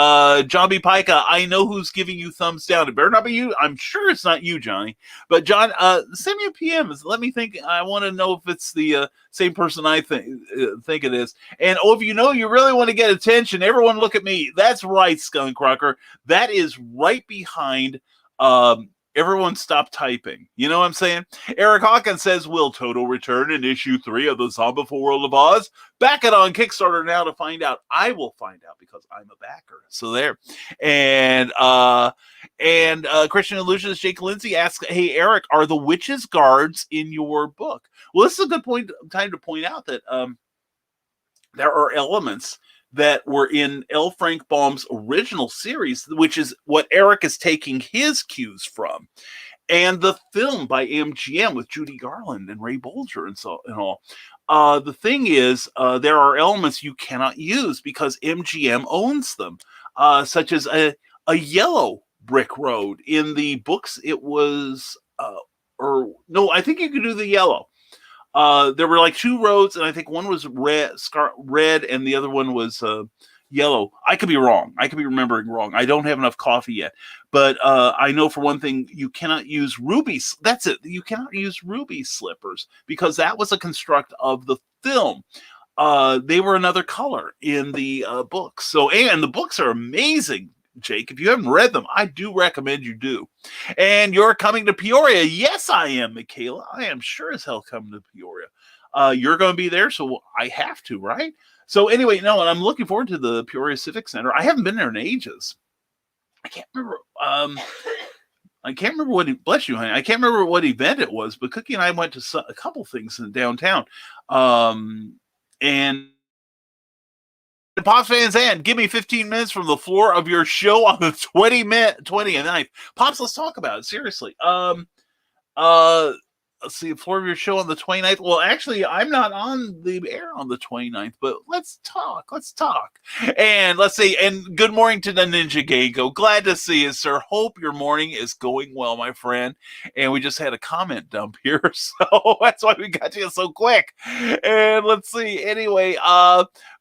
Speaker 2: John B. Pica, I know who's giving you thumbs down. It better not be you. I'm sure it's not you, Johnny. But John, send me a PM. Let me think. I want to know if it's the same person I think it is. And if you know you really want to get attention, everyone look at me. That's right, Skunk Crocker. That is right behind everyone stop typing. You know what I'm saying? Eric Hawkins says, will Toto return in issue 3 of the Zombieful World of Oz? Back it on Kickstarter now to find out. I will find out because I'm a backer. So there. And Christian Illusionist Jake Lindsay asks, hey, Eric, are the witches guards in your book? Well, this is a good time to point out that there are elements that were in L. Frank Baum's original series, which is what Eric is taking his cues from, and the film by MGM with Judy Garland and Ray Bolger and all. The thing is, there are elements you cannot use because MGM owns them, such as a yellow brick road. In the books, it was, I think you could do the yellow. There were like 2 roads, and I think one was red, and the other one was yellow. I could be wrong. I could be remembering wrong. I don't have enough coffee yet, but I know for one thing, you cannot use rubies. That's it. You cannot use ruby slippers because that was a construct of the film. They were another color in the books. So, and the books are amazing. Jake, if you haven't read them, I do recommend you do. And you're coming to Peoria. Yes, I am, Michaela. I am sure as hell coming to Peoria. You're going to be there, so I have to, right? So anyway, and I'm looking forward to the Peoria Civic Center. I haven't been there in ages. I can't remember. Bless you, honey. I can't remember what event it was, but Cookie and I went to a couple things in downtown. And Pops Van Zandt, give me 15 minutes from the floor of your show on the 29th. Pops, let's talk about it. Seriously. Let's see, the floor of your show on the 29th. Well, actually, I'm not on the air on the 29th, but let's talk. And let's see, and good morning to the Ninja Gecko. Glad to see you, sir. Hope your morning is going well, my friend. And we just had a comment dump here, so that's why we got you so quick. And let's see, anyway,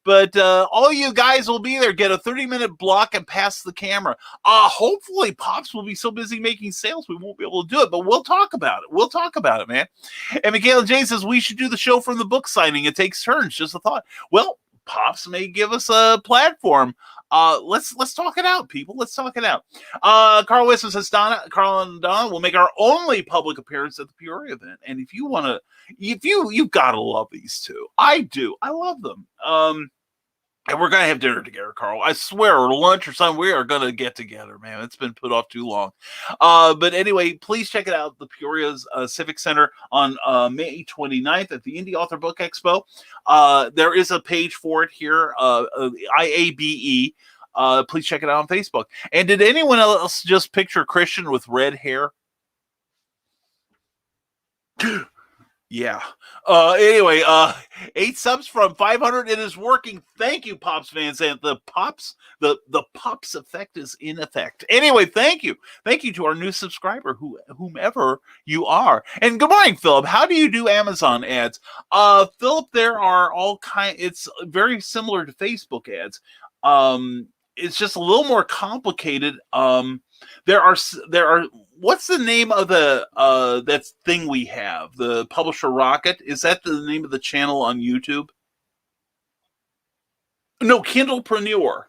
Speaker 2: but all you guys will be there. Get a 30-minute block and pass the camera. Hopefully, Pops will be so busy making sales we won't be able to do it, but we'll talk about it, man. And Michaela Jane says we should do the show from the book signing. It takes turns. Just a thought. Well, Pops may give us a platform. Let's talk it out, people. Let's talk it out. Carl Wilson says Carl and Donna will make our only public appearance at the Peoria event. And if you want to, you've got to love these two. I do. I love them. And we're going to have dinner together, Carl. I swear, or lunch or something, we are going to get together, man. It's been put off too long. But anyway, please check it out, the Peoria's Civic Center on May 29th at the Indie Author Book Expo. There is a page for it here, IABE. Please check it out on Facebook. And did anyone else just picture Christian with red hair? Yeah. Anyway, 8 subs from 500. It is working. Thank you, Pops Van Zandt. The Pops effect is in effect. Anyway, thank you. Thank you to our new subscriber, whomever you are. And good morning, Philip. How do you do Amazon ads? Philip, there are all kinds. It's very similar to Facebook ads. It's just a little more complicated. There are what's the name of the that thing we have? The Publisher Rocket? Is that the name of the channel on YouTube? No, Kindlepreneur.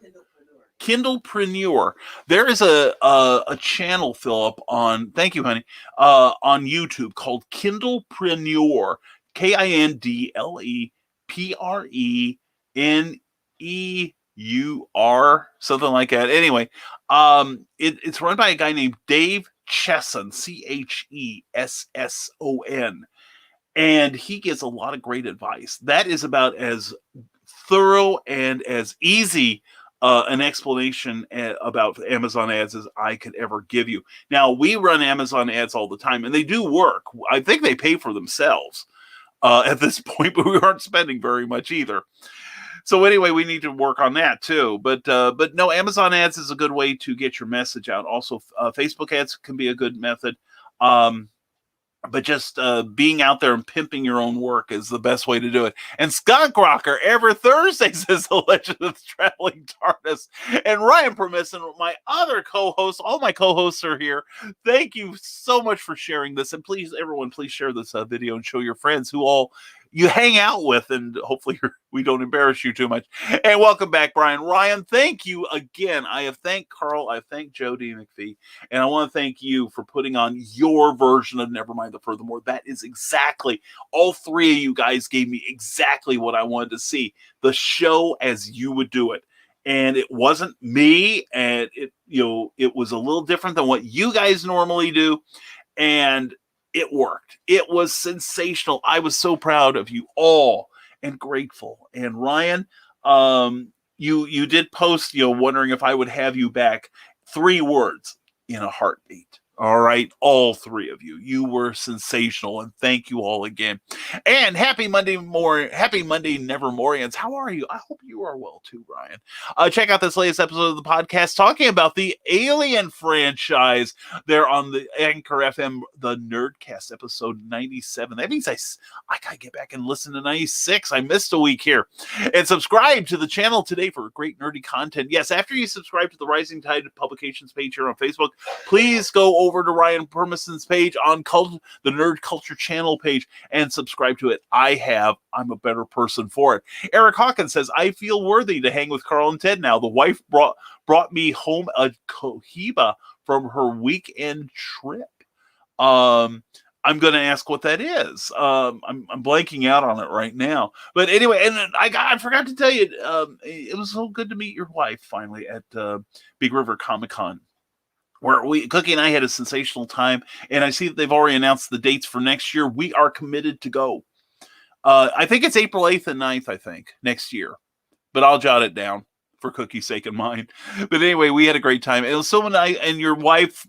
Speaker 2: Kindlepreneur. There is a channel, Philip, on thank you, honey, on YouTube called Kindlepreneur. KINDLEPRENEUR, something like that. Anyway, it's run by a guy named Dave Chesson, CHESSON, and he gives a lot of great advice. That is about as thorough and as easy an explanation about Amazon ads as I could ever give you. Now, we run Amazon ads all the time, and they do work. I think they pay for themselves at this point, but we aren't spending very much either. So anyway, we need to work on that too. But no, Amazon ads is a good way to get your message out. Also, Facebook ads can be a good method. But just being out there and pimping your own work is the best way to do it. And Skunk Rocker every Thursday says The Legend of the Traveling TARDIS. And Ryan Permisson, my other co-host, all my co-hosts are here. Thank you so much for sharing this. And please, everyone, please share this video and show your friends who all you hang out with, and hopefully we don't embarrass you too much. And welcome back, Brian. Ryan, thank you again. I have thanked Carl. I have thanked Jody McPhee. And I want to thank you for putting on your version of Nevermind the Furthermore. That is exactly, all three of you guys gave me exactly what I wanted to see. The show as you would do it. And it wasn't me, and it was a little different than what you guys normally do. And it worked. It was sensational. I was so proud of you all and grateful. And Ryan, you did post, wondering if I would have you back. 3 words: in a heartbeat. All right, all 3 of you. You were sensational, and thank you all again. And happy Monday, Nevermorians. How are you? I hope you are well too, Ryan. Check out this latest episode of the podcast talking about the Alien franchise. They're on the Anchor FM, the Nerdcast, episode 97. That means I gotta get back and listen to 96. I missed a week here. And subscribe to the channel today for great nerdy content. Yes, after you subscribe to the Rising Tide Publications page here on Facebook, please go over to Ryan Permisson's page on the Nerd Culture channel page and subscribe to it. I'm a better person for it. Eric Hawkins says, I feel worthy to hang with Carl and Ted now. The wife brought me home a cohiba from her weekend trip. I'm going to ask what that is. I'm blanking out on it right now. But anyway, and I forgot to tell you, it was so good to meet your wife finally at Big River Comic-Con, where Cookie and I had a sensational time. And I see that they've already announced the dates for next year. We are committed to go. I think it's April 8th and 9th, next year. But I'll jot it down for Cookie's sake and mine. But anyway, we had a great time. It was so nice. And your wife,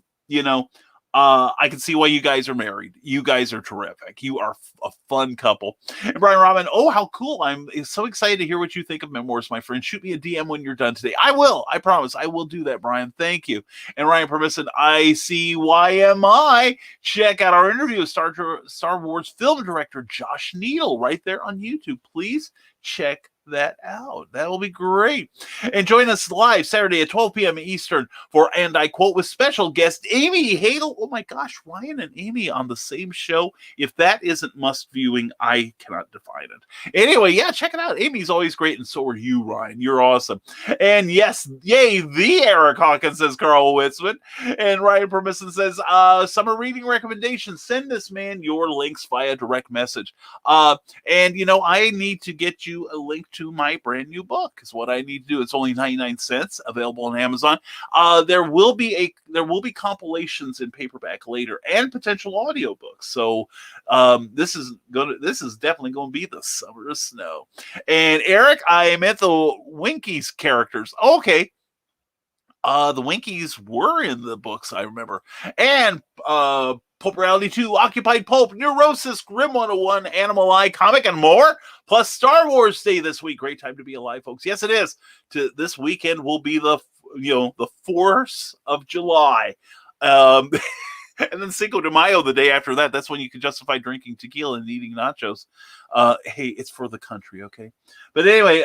Speaker 2: I can see why you guys are married. You guys are terrific. You are a fun couple. And Brian Robin, oh, how cool. I'm so excited to hear what you think of Memoirs, my friend. Shoot me a DM when you're done today. I will. I promise. I will do that, Brian. Thank you. And Ryan Permisson, ICYMI. Check out our interview with Star Wars film director Josh Needle right there on YouTube. Please check that out. That will be great. And join us live Saturday at 12 p.m. Eastern for, and I quote, with special guest Amy Hadel. Oh my gosh, Ryan and Amy on the same show. If that isn't must viewing, I cannot define it. Anyway, yeah, check it out. Amy's always great, and so are you, Ryan. You're awesome. And yes, yay, the Eric Hawkins, says Carl Witzman. And Ryan Permisson says, summer reading recommendations. Send this man your links via direct message. And I need to get you a link to my brand new book is what I need to do. It's only 99 cents, available on Amazon. There will be compilations in paperback later and potential audiobooks. So this is definitely going to be the summer of snow. And Eric, I meant the Winkies characters. Okay. The Winkies were in the books, I remember. And Pulp Reality 2, Occupied Pulp, Neurosis, Grim 101, Animal Eye, Comic, and more. Plus Star Wars Day this week. Great time to be alive, folks. Yes, it is. This weekend will be the 4th of July. And then Cinco de Mayo the day after that. That's when you can justify drinking tequila and eating nachos. Hey, it's for the country, okay? But anyway,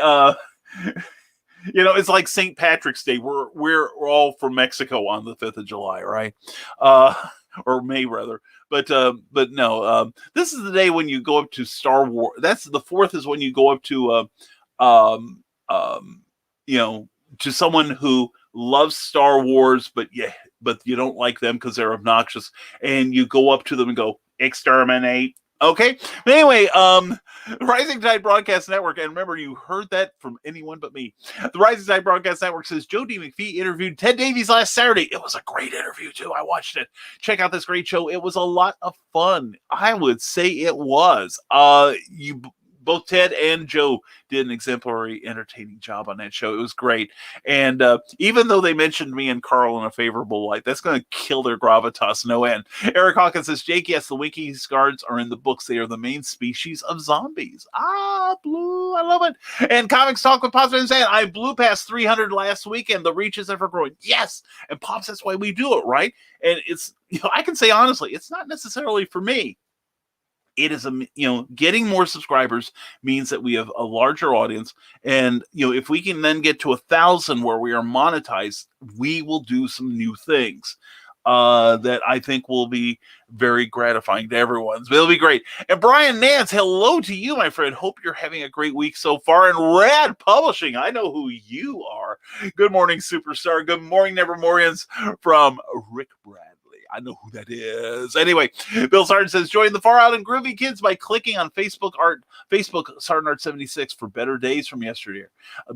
Speaker 2: it's like St. Patrick's Day. We're all from Mexico on the 5th of July, right? Or May rather. But no, this is the day when you go up to Star Wars. That's the 4th is when you go up to to someone who loves Star Wars, but you don't like them because they're obnoxious, and you go up to them and go, exterminate. Okay. But anyway, Rising Tide Broadcast Network, and remember, you heard that from anyone but me. The Rising Tide Broadcast Network says Joe D. McPhee interviewed Ted Davies last Saturday. It was a great interview, too. I watched it. Check out this great show. It was a lot of fun. I would say it was. both Ted and Joe did an exemplary, entertaining job on that show. It was great. And even though they mentioned me and Carl in a favorable light, that's going to kill their gravitas no end. Eric Hawkins says, Jake, yes, the Winkies guards are in the books. They are the main species of zombies. Blue, I love it. And Comics Talk with Pops and saying, I blew past 300 last week and the reach is ever growing. Yes. And Pops, that's why we do it, right? And it's, I can say honestly, it's not necessarily for me. It is getting more subscribers means that we have a larger audience, and if we can then get to 1,000 where we are monetized, we will do some new things that I think will be very gratifying to everyone. So it'll be great. And Brian Nance, hello to you, my friend. Hope you're having a great week so far. And Rad Publishing, I know who you are. Good morning, superstar. Good morning, Nevermorians, from Rick Bradley. I know who that is. Anyway, Bill Sargent says, join the Far Out and Groovy Kids by clicking on Facebook Sargent Art 76 for better days from yesterday.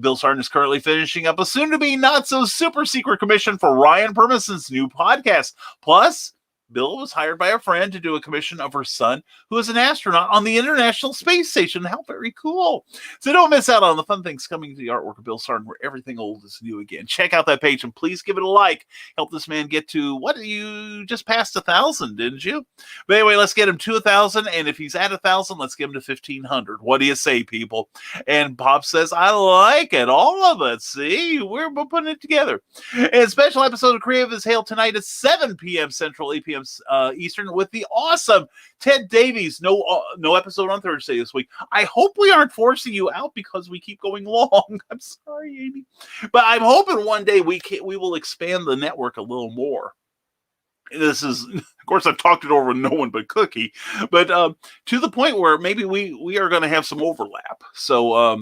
Speaker 2: Bill Sargent is currently finishing up a soon-to-be not-so-super secret commission for Ryan Permison's new podcast. Plus, Bill was hired by a friend to do a commission of her son, who is an astronaut on the International Space Station. How very cool. So don't miss out on the fun things coming to the artwork of Bill Sargent, where everything old is new again. Check out that page and please give it a like. Help this man get to, you just passed 1,000, didn't you? But anyway, let's get him to 1,000. And if he's at 1,000, let's get him to 1,500. What do you say, people? And Pop says, I like it. All of it. See, we're putting it together. And a special episode of Creative is Hail tonight at 7 p.m. Central, 8 p.m. Eastern with the awesome Ted Davies. No episode on Thursday this week. I hope we aren't forcing you out because we keep going long. I'm sorry, Amy, but I'm hoping one day we will expand the network a little more. This is, of course, I've talked it over with no one but Cookie, but to the point where maybe we are going to have some overlap. So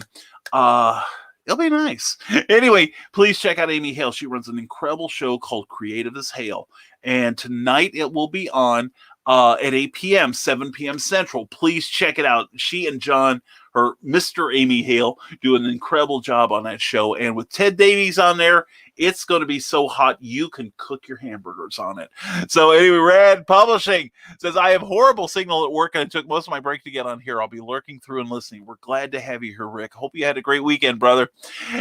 Speaker 2: it'll be nice. Anyway, please check out Amy Hale. She runs an incredible show called Creative as Hale. And tonight it will be on at 8 p.m., 7 p.m. Central. Please check it out. She and John, her Mr. Amy Hale, do an incredible job on that show. And with Ted Davies on there, it's going to be so hot you can cook your hamburgers on it. So anyway, Rad Publishing says, I have horrible signal at work and it took most of my break to get on here. I'll be lurking through and listening. We're glad to have you here, Rick. Hope you had a great weekend, brother.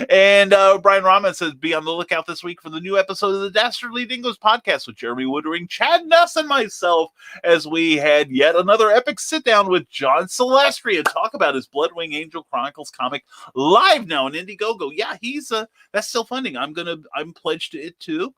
Speaker 2: And Brian Rahman says, be on the lookout this week for the new episode of the Dastardly Dingoes podcast with Jeremy Woodring, Chad Nuss, and myself, as we had yet another epic sit down with John Celestri and talk about his Bloodwing Angel Chronicles comic live now in Indiegogo. Yeah, he's that's still funding. I'm pledged to it too.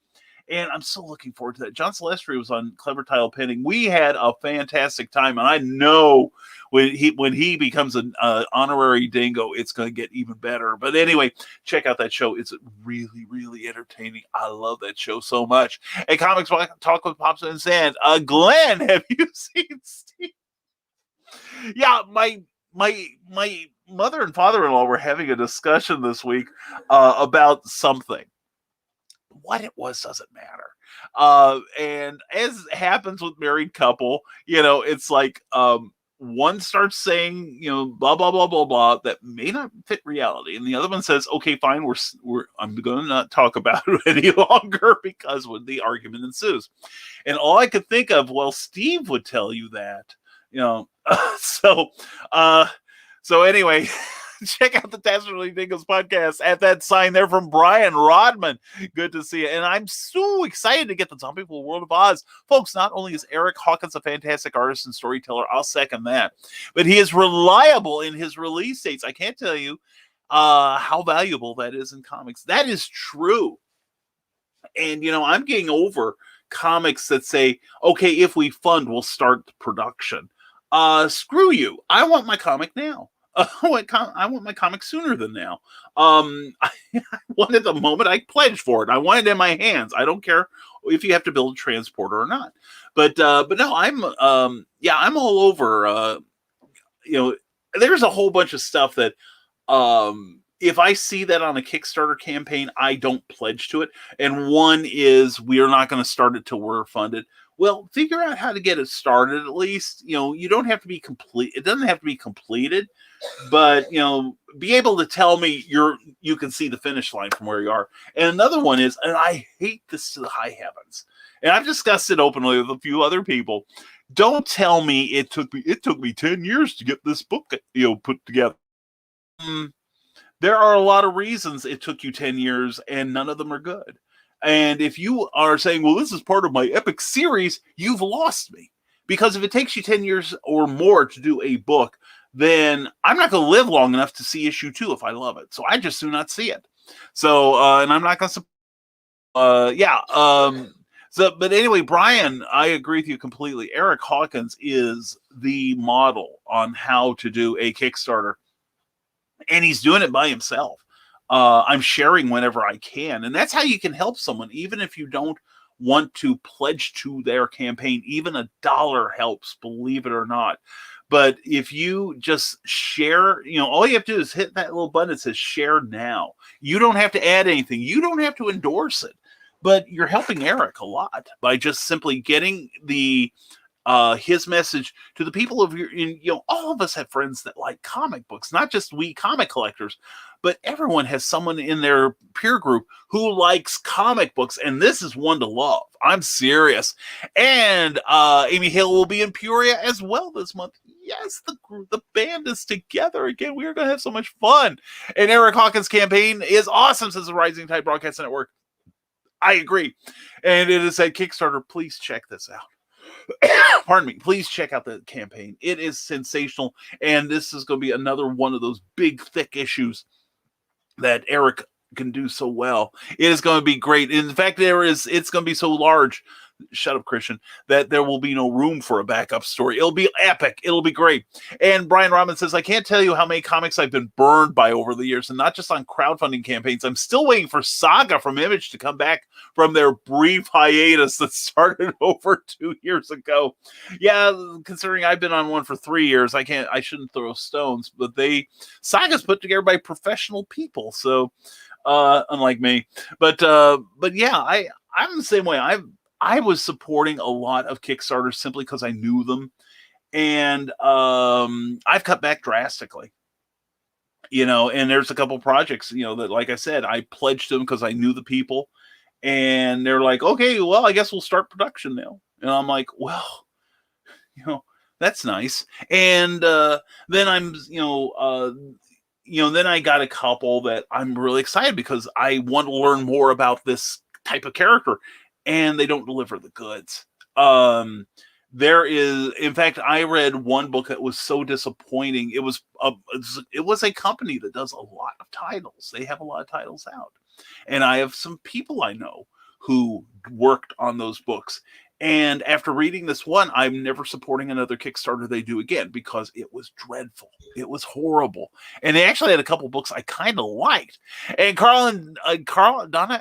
Speaker 2: And I'm so looking forward to that. John Celestri was on Clever Tile Penning. We had a fantastic time, and I know when he becomes an honorary dingo, it's going to get even better. But anyway, check out that show. It's really, really entertaining. I love that show so much. And Comics Talk with Pops and Sand. Glenn, have you seen Steve? Yeah, my mother and father-in-law were having a discussion this week about something. What it was doesn't matter. And as happens with married couple, it's like one starts saying, blah, blah, blah, blah, blah, that may not fit reality. And the other one says, okay, fine, I'm going to not talk about it any longer because when the argument ensues. And all I could think of, well, Steve would tell you that, so anyway, check out the Dastardly Dingoes podcast at that sign there from Brian Rodman. Good to see you. And I'm so excited to get the Zombie World of Oz. Folks, not only is Eric Hawkins a fantastic artist and storyteller, I'll second that, but he is reliable in his release dates. I can't tell you how valuable that is in comics. That is true. And, I'm getting over comics that say, okay, if we fund, we'll start the production. Screw you. I want my comic now. I want my comic sooner than now. I want it the moment I pledge for it. I want it in my hands. I don't care if you have to build a transporter or not. But no, I'm all over. There's a whole bunch of stuff that if I see that on a Kickstarter campaign, I don't pledge to it. And one is we are not going to start it till we're funded. Well, figure out how to get it started at least. You don't have to be complete. It doesn't have to be completed, but be able to tell me you can see the finish line from where you are. And another one is, and I hate this to the high heavens, and I've discussed it openly with a few other people. Don't tell me it took me 10 years to get this book, put together. There are a lot of reasons it took you 10 years, and none of them are good. And if you are saying, well, this is part of my epic series, you've lost me. Because if it takes you 10 years or more to do a book, then I'm not going to live long enough to see issue 2 if I love it. So I just do not see it. So, and I'm not going to, but anyway, Brian, I agree with you completely. Eric Hawkins is the model on how to do a Kickstarter. And he's doing it by himself. I'm sharing whenever I can. And that's how you can help someone, even if you don't want to pledge to their campaign. Even $1 helps, believe it or not. But if you just share, all you have to do is hit that little button that says share now. You don't have to add anything. You don't have to endorse it. But you're helping Eric a lot by just simply getting his message to the people of all of us have friends that like comic books, not just we comic collectors, but everyone has someone in their peer group who likes comic books, and this is one to love. I'm serious. And Amy Hale will be in Peoria as well this month. Yes, the band is together again. We are going to have so much fun. And Eric Hawkins' campaign is awesome, says the Rising Tide Broadcast Network. I agree. And it is at Kickstarter. Please check this out. Pardon me. Please check out the campaign. It is sensational. And this is going to be another one of those big, thick issues that Eric can do so well. It is going to be great. In fact, it's going to be so large. Shut up, Christian. That there will be no room for a backup story. It'll be epic. It'll be great. And Brian Robin says, I can't tell you how many comics I've been burned by over the years, and not just on crowdfunding campaigns. I'm still waiting for Saga from Image to come back from their brief hiatus that started over 2 years ago. Yeah, considering I've been on one for 3 years, I shouldn't throw stones, but Saga's put together by professional people, so unlike me. But yeah, I'm the same way. I was supporting a lot of Kickstarters simply because I knew them. And I've cut back drastically. And there's a couple projects, that, like I said, I pledged them because I knew the people. And they're like, okay, well, I guess we'll start production now. And I'm like, well, that's nice. And then I'm, then I got a couple that I'm really excited because I want to learn more about this type of character. And they don't deliver the goods. There is, in fact, I read one book that was so disappointing. It was a company that does a lot of titles. They have a lot of titles out. And I have some people I know who worked on those books. And after reading this one, I'm never supporting another Kickstarter they do again because it was dreadful. It was horrible. And they actually had a couple books I kind of liked. And Donna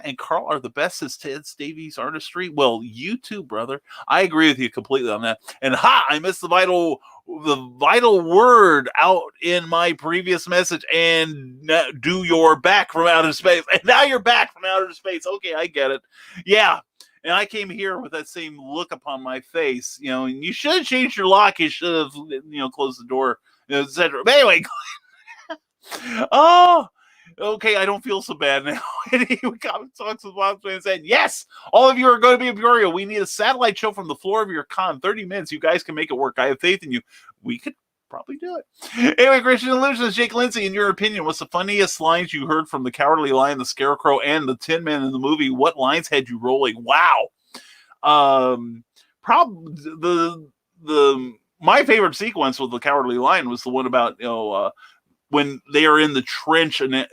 Speaker 2: and Carl are the best as Ted Davies artistry. Well, you too, brother. I agree with you completely on that. And I missed the vital word out in my previous message. And you're back from outer space. And now you're back from outer space. Okay, I get it. Yeah. And I came here with that same look upon my face, and you should have changed your lock. You should have, closed the door, etc. But anyway, oh, okay, I don't feel so bad now. Anyway, Comic Talks with Bob Swain saying, yes, all of you are going to be in Peoria. We need a satellite show from the floor of your con. 30 minutes. You guys can make it work. I have faith in you. We could probably do it. Anyway, Christian Illusionist, Jake Lindsay, in your opinion, what's the funniest lines you heard from the Cowardly Lion, the Scarecrow, and the Tin Man in the movie? What lines had you rolling? Wow. Probably my favorite sequence with the Cowardly Lion was the one about when they are in the trench, and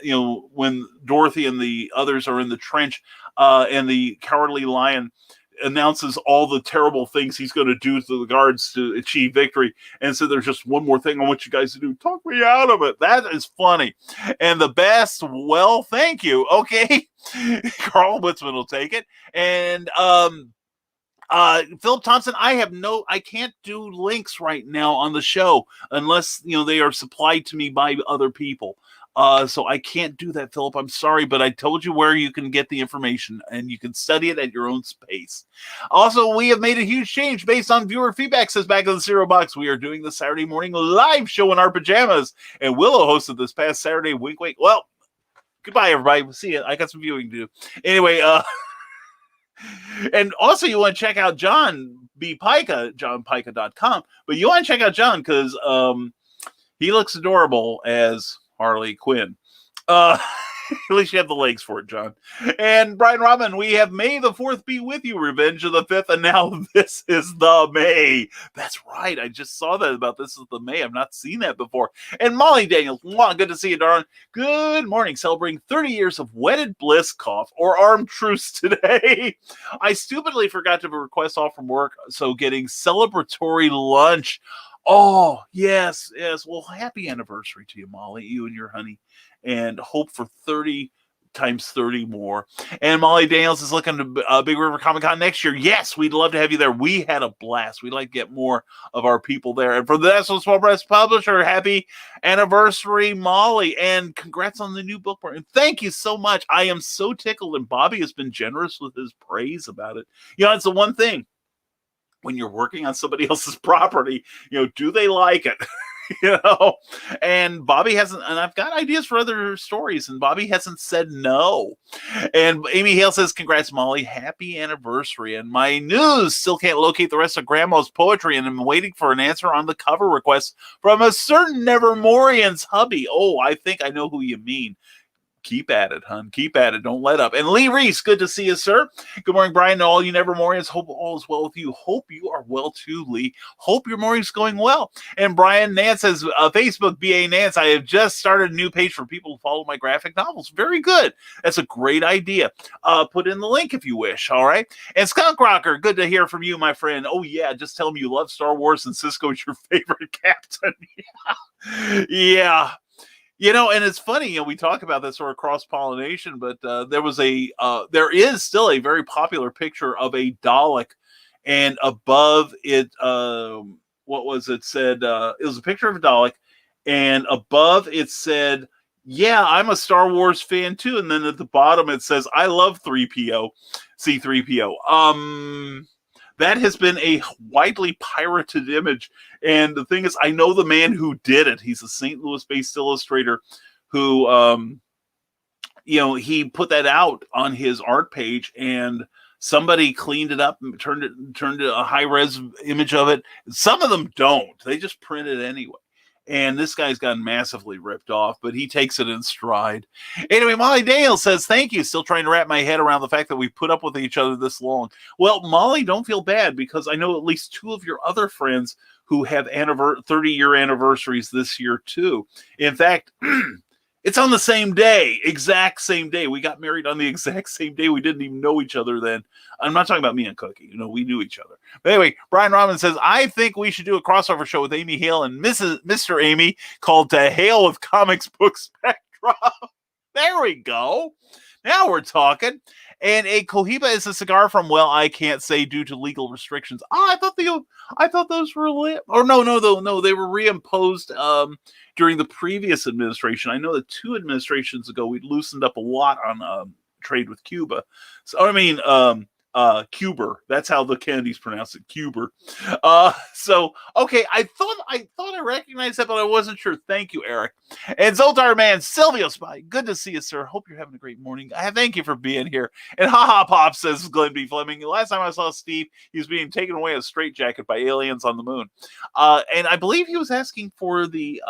Speaker 2: when Dorothy and the others are in the trench, and the Cowardly Lion announces all the terrible things he's going to do to the guards to achieve victory. And so there's just one more thing I want you guys to do. Talk me out of it. That is funny. And the best, well, thank you. Okay. Carl Witzman will take it. And Philip Thompson, I can't do links right now on the show unless, they are supplied to me by other people. So I can't do that, Philip. I'm sorry, but I told you where you can get the information, and you can study it at your own space. Also, we have made a huge change based on viewer feedback, says Back of the Cereal Box. We are doing the Saturday morning live show in our pajamas, and Willow hosted this past Saturday. Wink, wink. Well, goodbye, everybody. We'll see you. I got some viewing to do. Anyway, and also you want to check out John bpica, johnpica.com. But you want to check out John because he looks adorable as Harley Quinn. At least you have the legs for it, John. And Brian Robin, we have May the 4th be with you, Revenge of the 5th, and now this is the May. That's right. I just saw that about this is the May. I've not seen that before. And Molly Daniels, good to see you, darling. Good morning. Celebrating 30 years of wedded bliss, cough, or armed truce today. I stupidly forgot to request off from work, so getting celebratory lunch. Oh, yes. Well, happy anniversary to you, Molly, you and your honey. And hope for 30 times 30 more. And Molly Daniels is looking to Big River Comic Con next year. Yes, we'd love to have you there. We had a blast. We'd like to get more of our people there. And for the National Small Press Publisher, happy anniversary, Molly. And congrats on the new book. And thank you so much. I am so tickled. And Bobby has been generous with his praise about it. It's the one thing. When you're working on somebody else's property, do they like it? And Bobby hasn't, and I've got ideas for other stories, and Bobby hasn't said no. And Amy Hale says, congrats, Molly. Happy anniversary. And my news still can't locate the rest of Grandma's poetry, and I'm waiting for an answer on the cover request from a certain Nevermorian's hubby. Oh, I think I know who you mean. Keep at it, hon. Keep at it. Don't let up. And Lee Reese, good to see you, sir. Good morning, Brian, and all you Nevermorians. Hope all is well with you. Hope you are well, too, Lee. Hope your morning's going well. And Brian Nance says, Facebook, BA Nance, I have just started a new page for people to follow my graphic novels. Very good. That's a great idea. Put in the link if you wish, all right? And Skunk Rocker, good to hear from you, my friend. Oh, yeah, just tell me you love Star Wars and Cisco's your favorite captain. Yeah. And it's funny, we talk about this sort of cross-pollination, but there is still a very popular picture of a Dalek, and above it, what was it said? It was a picture of a Dalek, and above it said, yeah, I'm a Star Wars fan too, and then at the bottom it says, I love 3PO, C-3PO. That has been a widely pirated image. And the thing is, I know the man who did it. He's a St. Louis-based illustrator who, he put that out on his art page, and somebody cleaned it up and turned it a high-res image of it. Some of them don't. They just print it anyway. And this guy's gotten massively ripped off, but he takes it in stride. Anyway, Molly Dale says, thank you. Still trying to wrap my head around the fact that we put up with each other this long. Well, Molly, don't feel bad, because I know at least two of your other friends who have 30-year anniversaries this year, too. In fact, it's on the same day, exact same day. We got married on the exact same day. We didn't even know each other then. I'm not talking about me and Cookie. We knew each other. But anyway, Brian Robin says, I think we should do a crossover show with Amy Hale and Mr. Amy called To Hail with Comics Book Spectrum. There we go. Now we're talking. And a Cohiba is a cigar from, well, I can't say due to legal restrictions. I thought those were lit. Or no, they were reimposed during the previous administration. I know that 2 administrations ago we loosened up a lot on trade with Cuba. So Cuber. That's how the Kennedys pronounce it, Cuber. Okay, I thought I recognized that, but I wasn't sure. Thank you, Eric. And Zoltar Man, Silvio Spy, good to see you, sir. Hope you're having a great morning. Thank you for being here. And Ha Pop, says Glenn B. Fleming. Last time I saw Steve, he was being taken away a straitjacket by aliens on the moon. And I believe he was asking for the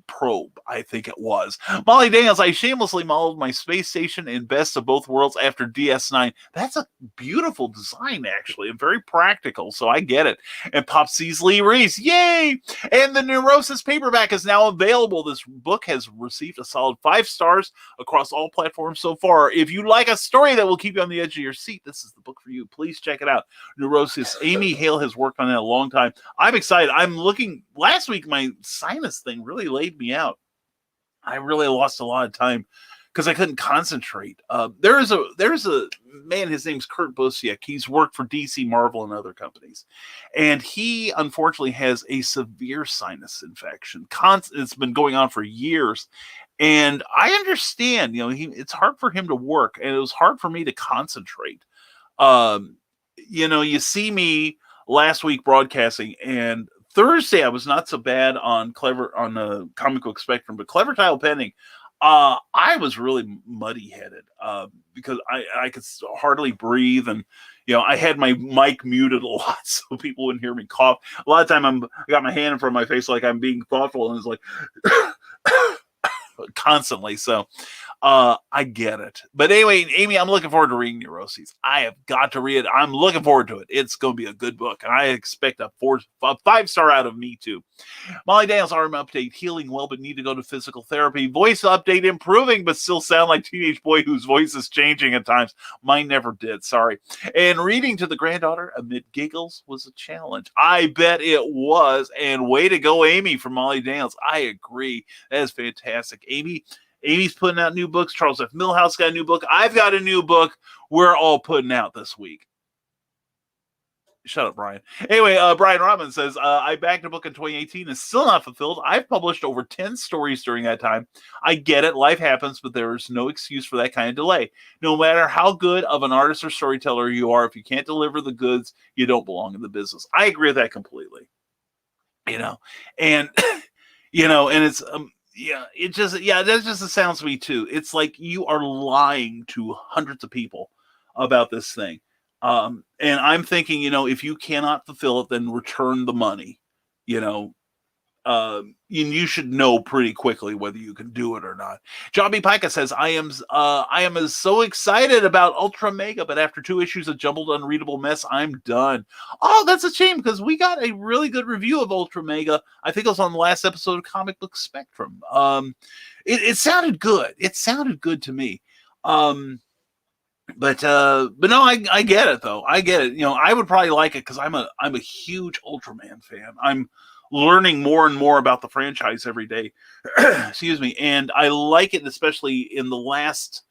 Speaker 2: probe, I think it was. Molly Daniels, I shamelessly modeled my space station in Best of Both Worlds after DS9. That's a beautiful design, actually, and very practical, so I get it. And Pop sees Lee Reese, yay! And the Neurosis paperback is now available. This book has received a solid 5 stars across all platforms so far. If you like a story that will keep you on the edge of your seat, this is the book for you. Please check it out. Neurosis. Amy Hale has worked on it a long time. I'm excited. Last week, my sinus thing really laid me out. I really lost a lot of time because I couldn't concentrate. There is a man, his name's Kurt Busiek. He's worked for DC, Marvel, and other companies. And he, unfortunately, has a severe sinus infection. It's been going on for years. And I understand, it's hard for him to work, and it was hard for me to concentrate. You see me last week broadcasting, and Thursday, I was not so bad on the Comic Book Spectrum, but Clever Tile Pending, I was really muddy-headed because I could hardly breathe, and I had my mic muted a lot so people wouldn't hear me cough. A lot of time I got my hand in front of my face like I'm being thoughtful, and it's like constantly. So I get it. But anyway, Amy, I'm looking forward to reading Neuroses. I have got to read it. I'm looking forward to it. It's going to be a good book, and I expect a 5-star out of me too. Molly Daniels, arm update, healing well, but need to go to physical therapy. Voice update, improving, but still sound like teenage boy whose voice is changing at times. Mine never did, sorry. And reading to the granddaughter amid giggles was a challenge. I bet it was, and way to go, Amy, from Molly Daniels. I agree. That is fantastic. Amy's putting out new books. Charles F. Millhouse got a new book. I've got a new book. We're all putting out this week. Shut up, Brian. Anyway, Brian Robbins says, I backed a book in 2018 and still not fulfilled. I've published over 10 stories during that time. I get it. Life happens, but there's no excuse for that kind of delay. No matter how good of an artist or storyteller you are, if you can't deliver the goods, you don't belong in the business. I agree with that completely. And, and it's, that just sounds to me too. It's like you are lying to hundreds of people about this thing. And I'm thinking, if you cannot fulfill it, then return the money, you should know pretty quickly whether you can do it or not. John B. Pica says, I am so excited about Ultra Mega, but after 2 issues of jumbled, unreadable mess, I'm done. Oh, that's a shame, because we got a really good review of Ultra Mega. I think it was on the last episode of Comic Book Spectrum. It sounded good. It sounded good to me. But no, I get it though. I get it. I would probably like it because I'm a huge Ultraman fan. I'm learning more and more about the franchise every day. Excuse me. And I like it, especially in the last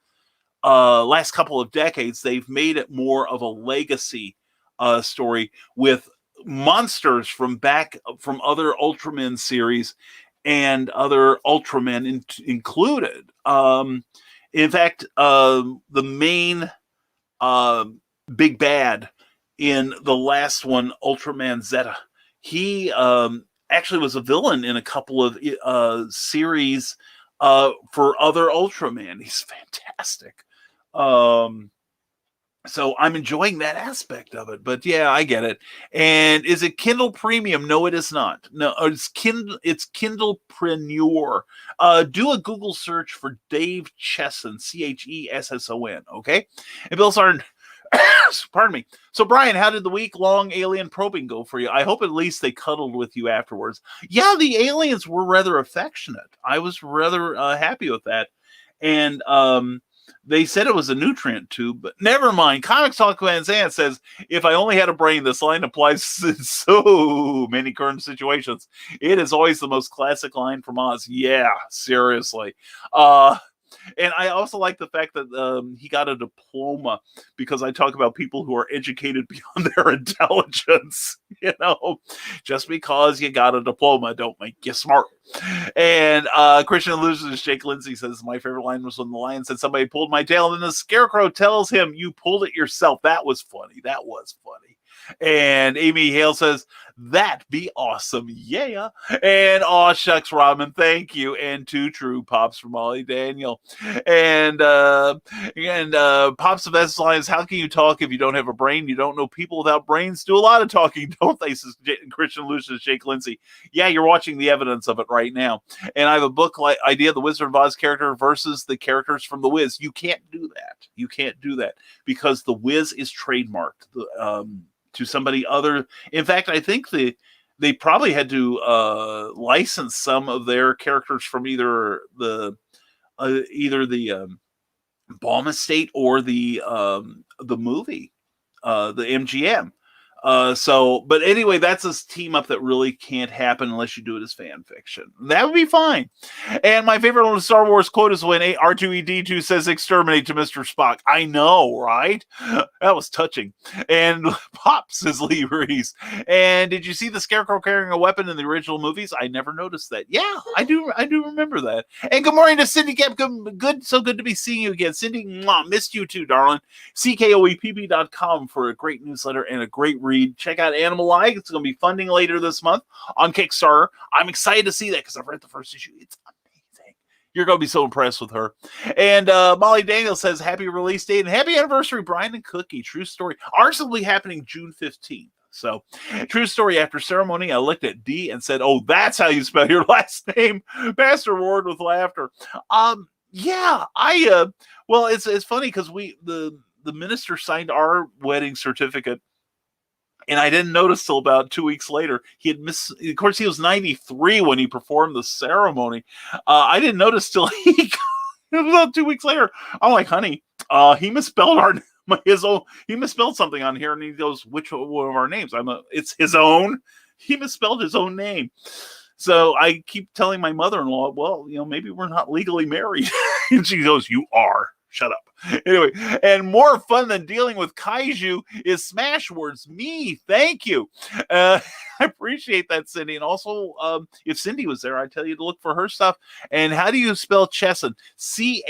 Speaker 2: couple of decades. They've made it more of a legacy story with monsters from other Ultraman series and other Ultramen included. In fact, the main big bad in the last one, Ultraman Zeta, he actually was a villain in a couple of series for other Ultraman. He's fantastic. So I'm enjoying that aspect of it. But yeah, I get it. And is it Kindle Premium? No, it is not. No, it's Kindlepreneur. Do a Google search for Dave Chesson, Chesson, okay? And Bill Sarn, pardon me. So Brian, how did the week-long alien probing go for you? I hope at least they cuddled with you afterwards. Yeah, the aliens were rather affectionate. I was rather happy with that. And they said it was a nutrient tube, but never mind. Comics Talk Van Zandt says, if I only had a brain, this line applies in so many current situations. It is always the most classic line from Oz. Yeah, seriously. And I also like the fact that he got a diploma, because I talk about people who are educated beyond their intelligence. Just because you got a diploma don't make you smart. And Christian Illusionist Jake Lindsay says, my favorite line was when the lion said, somebody pulled my tail, and then the scarecrow tells him, you pulled it yourself. That was funny. That was funny. And Amy Hale says, that be awesome. Yeah. And aw shucks, Robin, thank you. And 2 true pops from Molly Daniel. And Pops of S lines, how can you talk if you don't have a brain? You don't know people without brains do a lot of talking, don't they? Says Christian Lucius Jake Lindsay. Yeah, you're watching the evidence of it right now. And I have a book idea, the Wizard of Oz character versus the characters from The Wiz. You can't do that. You can't do that because The Wiz is trademarked to somebody other. In fact, I think they probably had to license some of their characters from either the Balm Estate or the movie, the MGM. But anyway, that's a team up that really can't happen unless you do it as fan fiction. That would be fine. And my favorite little Star Wars quote is when R2-D2 says exterminate to Mr. Spock. I know, right? That was touching. And Pops says Lee Reese. And did you see the Scarecrow carrying a weapon in the original movies? I never noticed that. Yeah, I do remember that. And good morning to Cindy Kemp. So good to be seeing you again. Cindy, missed you too, darling. CKOEPP.com for a great newsletter and a great read. Check out Animal Eye. It's going to be funding later this month on Kickstarter. I'm excited to see that because I've read the first issue. It's amazing. You're going to be so impressed with her. And Molly Daniels says, happy release date and happy anniversary, Brian and Cookie. True story. Ours will be happening June 15th. So, true story. After ceremony, I looked at D and said, oh, that's how you spell your last name. Pastor roared with laughter. Yeah, well, it's funny because the minister signed our wedding certificate, and I didn't notice till about 2 weeks later. He had of course, he was 93 when he performed the ceremony. I didn't notice till about 2 weeks later. I'm like, honey, he misspelled he misspelled something on here, and he goes, which one of our names? It's his own. He misspelled his own name. So I keep telling my mother-in-law, well, maybe we're not legally married. And she goes, you are. Shut up. Anyway, and more fun than dealing with kaiju is Smash Words. Me, thank you. I appreciate that, Cindy. And also, if Cindy was there, I'd tell you to look for her stuff. And how do you spell Chesson? Chesson.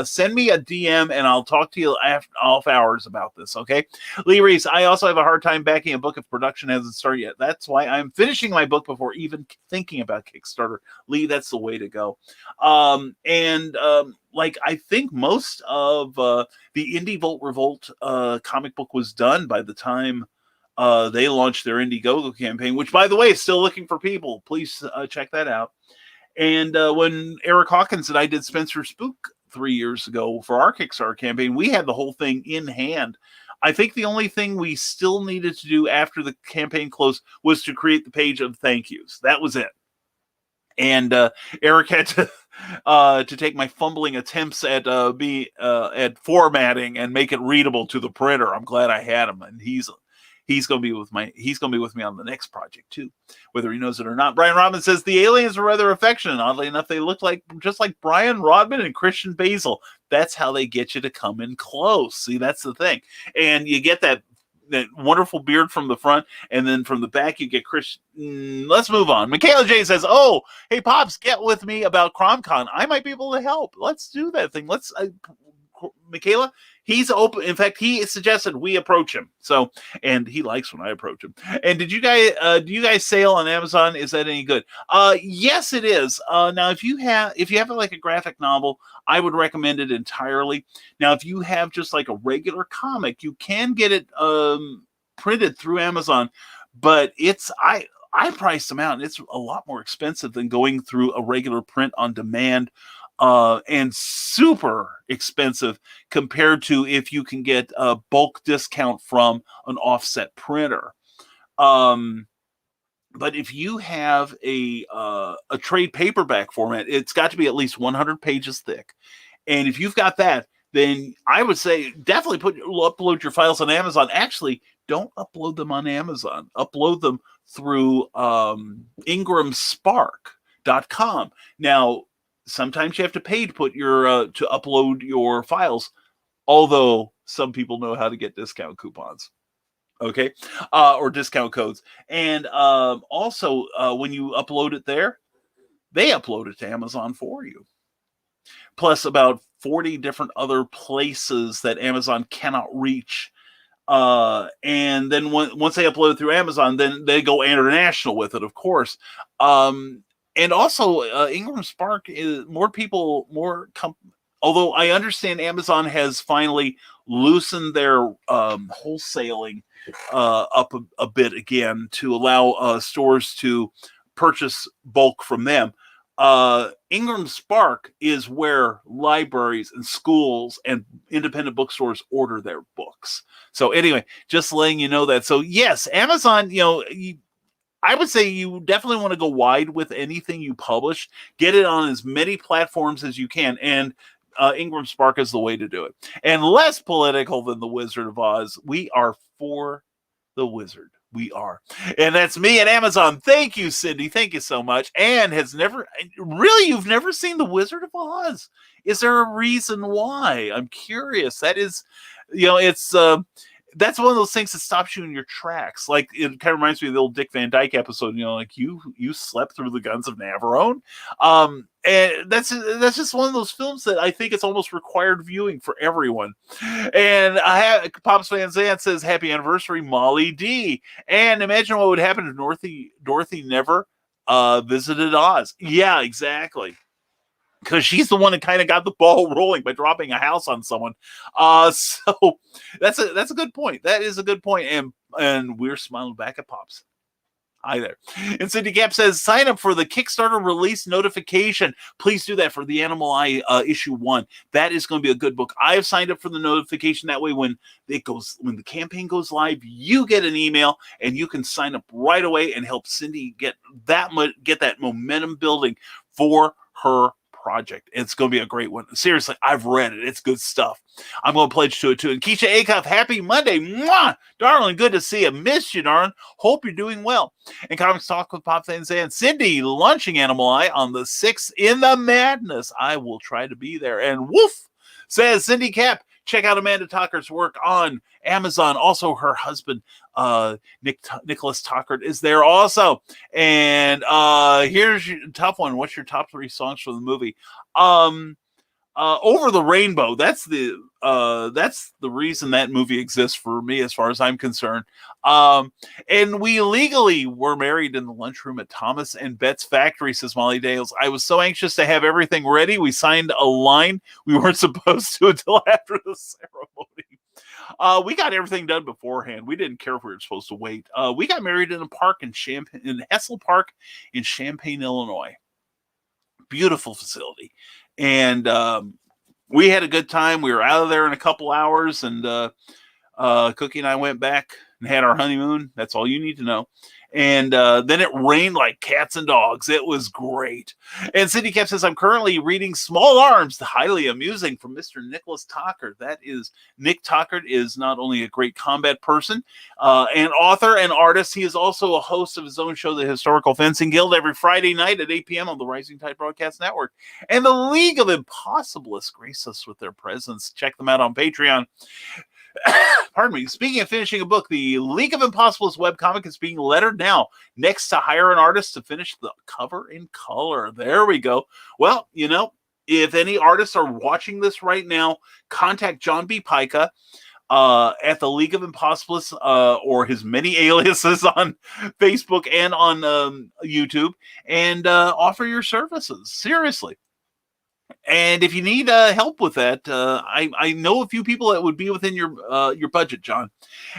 Speaker 2: Send me a DM, and I'll talk to you off hours about this, okay? Lee Reese, I also have a hard time backing a book if production hasn't started yet. That's why I'm finishing my book before even thinking about Kickstarter. Lee, that's the way to go. I think most of the Indie Volt Revolt comic book was done by the time they launched their Indiegogo campaign, which, by the way, is still looking for people. Please check that out. And when Eric Hawkins and I did Spencer Spook 3 years ago for our Kickstarter campaign, we had the whole thing in hand. I think the only thing we still needed to do after the campaign closed was to create the page of thank yous. That was it. And Eric had to take my fumbling attempts at formatting and make it readable to the printer. I'm glad I had him, and he's going to be with me on the next project too, whether he knows it or not. Brian Rodman says the aliens are rather affectionate. Oddly enough, they look just like Brian Rodman and Christian Basil. That's how they get you to come in close. See, that's the thing, and you get that wonderful beard from the front, and then from the back you get Chris. Let's move on. Michaela J says, oh, hey, Pops, get with me about CromCon. I might be able to help. Let's do that thing. Let's Michaela, he's open. In fact, he suggested we approach him. So, and he likes when I approach him. And do you guys sale on Amazon? Is that any good? Yes, it is. Now, if you have like a graphic novel, I would recommend it entirely. Now, if you have just like a regular comic, you can get it printed through Amazon, but I priced them out, and it's a lot more expensive than going through a regular print on demand. And super expensive compared to if you can get a bulk discount from an offset printer. But if you have a trade paperback format, it's got to be at least 100 pages thick. And if you've got that, then I would say definitely upload your files on Amazon. Actually, don't upload them on Amazon. Upload them through IngramSpark.com. Now, sometimes you have to pay to put to upload your files, although some people know how to get discount coupons, okay, or discount codes. And also, when you upload it there, they upload it to Amazon for you. Plus, about 40 different other places that Amazon cannot reach. And then once they upload it through Amazon, then they go international with it, of course. And also, Ingram Spark is although I understand Amazon has finally loosened their wholesaling up a bit again to allow stores to purchase bulk from them. Ingram Spark is where libraries and schools and independent bookstores order their books. So anyway, just letting you know that. So yes, Amazon, I would say you definitely want to go wide with anything you publish. Get it on as many platforms as you can. And Ingram Spark is the way to do it. And less political than the Wizard of Oz. We are for the Wizard. We are. And that's me at Amazon. Thank you, Cindy. Thank you so much. And you've never seen the Wizard of Oz? Is there a reason why? I'm curious. That is, that's one of those things that stops you in your tracks. Like, it kind of reminds me of the old Dick Van Dyke episode, like you slept through the guns of Navarone. And that's just one of those films that I think it's almost required viewing for everyone. And Pops Van Zandt says, happy anniversary, Molly D. And imagine what would happen if Dorothy never visited Oz. Yeah, exactly. Because she's the one that kind of got the ball rolling by dropping a house on someone. So that's a good point. That is a good point. And we're smiling back at Pops. Hi there. And Cindy Cap says, sign up for the Kickstarter release notification. Please do that for the Animal Eye issue 1. That is going to be a good book. I have signed up for the notification. That way, when the campaign goes live, you get an email and you can sign up right away and help Cindy get that momentum building for her project. It's going to be a great one. Seriously, I've read it. It's good stuff. I'm going to pledge to it too. And Keisha Acuff, happy Monday. Mwah! Darling, good to see you. Missed you, darling. Hope you're doing well. And Comics Talk with Pop Fans and Cindy launching Animal Eye on the 6th in the Madness. I will try to be there. And woof, says Cindy Cap. Check out Amanda Tucker's work on Amazon. Also, her husband, Nicholas Tucker, is there also. And here's your tough one. What's your top 3 songs for the movie? Over the Rainbow. That's the reason that movie exists for me, as far as I'm concerned. And we legally were married in the lunchroom at Thomas and Bet's factory, says Molly Dales. I was so anxious to have everything ready. We signed a line we weren't supposed to until after the ceremony. We got everything done beforehand. We didn't care if we were supposed to wait. We got married in a park in Hessel Park in Champaign, Illinois. Beautiful facility. And we had a good time. We were out of there in a couple hours, and Cookie and I went back and had our honeymoon. That's all you need to know. And then it rained like cats and dogs. It was great. And Cindy Cap says, I'm currently reading Small Arms, the highly amusing, from Mr. Nicholas Tucker. That is, Nick Tucker is not only a great combat person, an author and artist, he is also a host of his own show, The Historical Fencing Guild, every Friday night at 8 p.m. on the Rising Tide Broadcast Network. And the League of Impossibilists grace us with their presence. Check them out on Patreon. Pardon me. Speaking of finishing a book, the League of Impossibilists webcomic is being lettered now. Next to hire an artist to finish the cover in color. There we go. Well, if any artists are watching this right now, contact John B. Pica at the League of Impossibilists or his many aliases on Facebook and on YouTube and offer your services. Seriously. And if you need help with that, I know a few people that would be within your budget, John.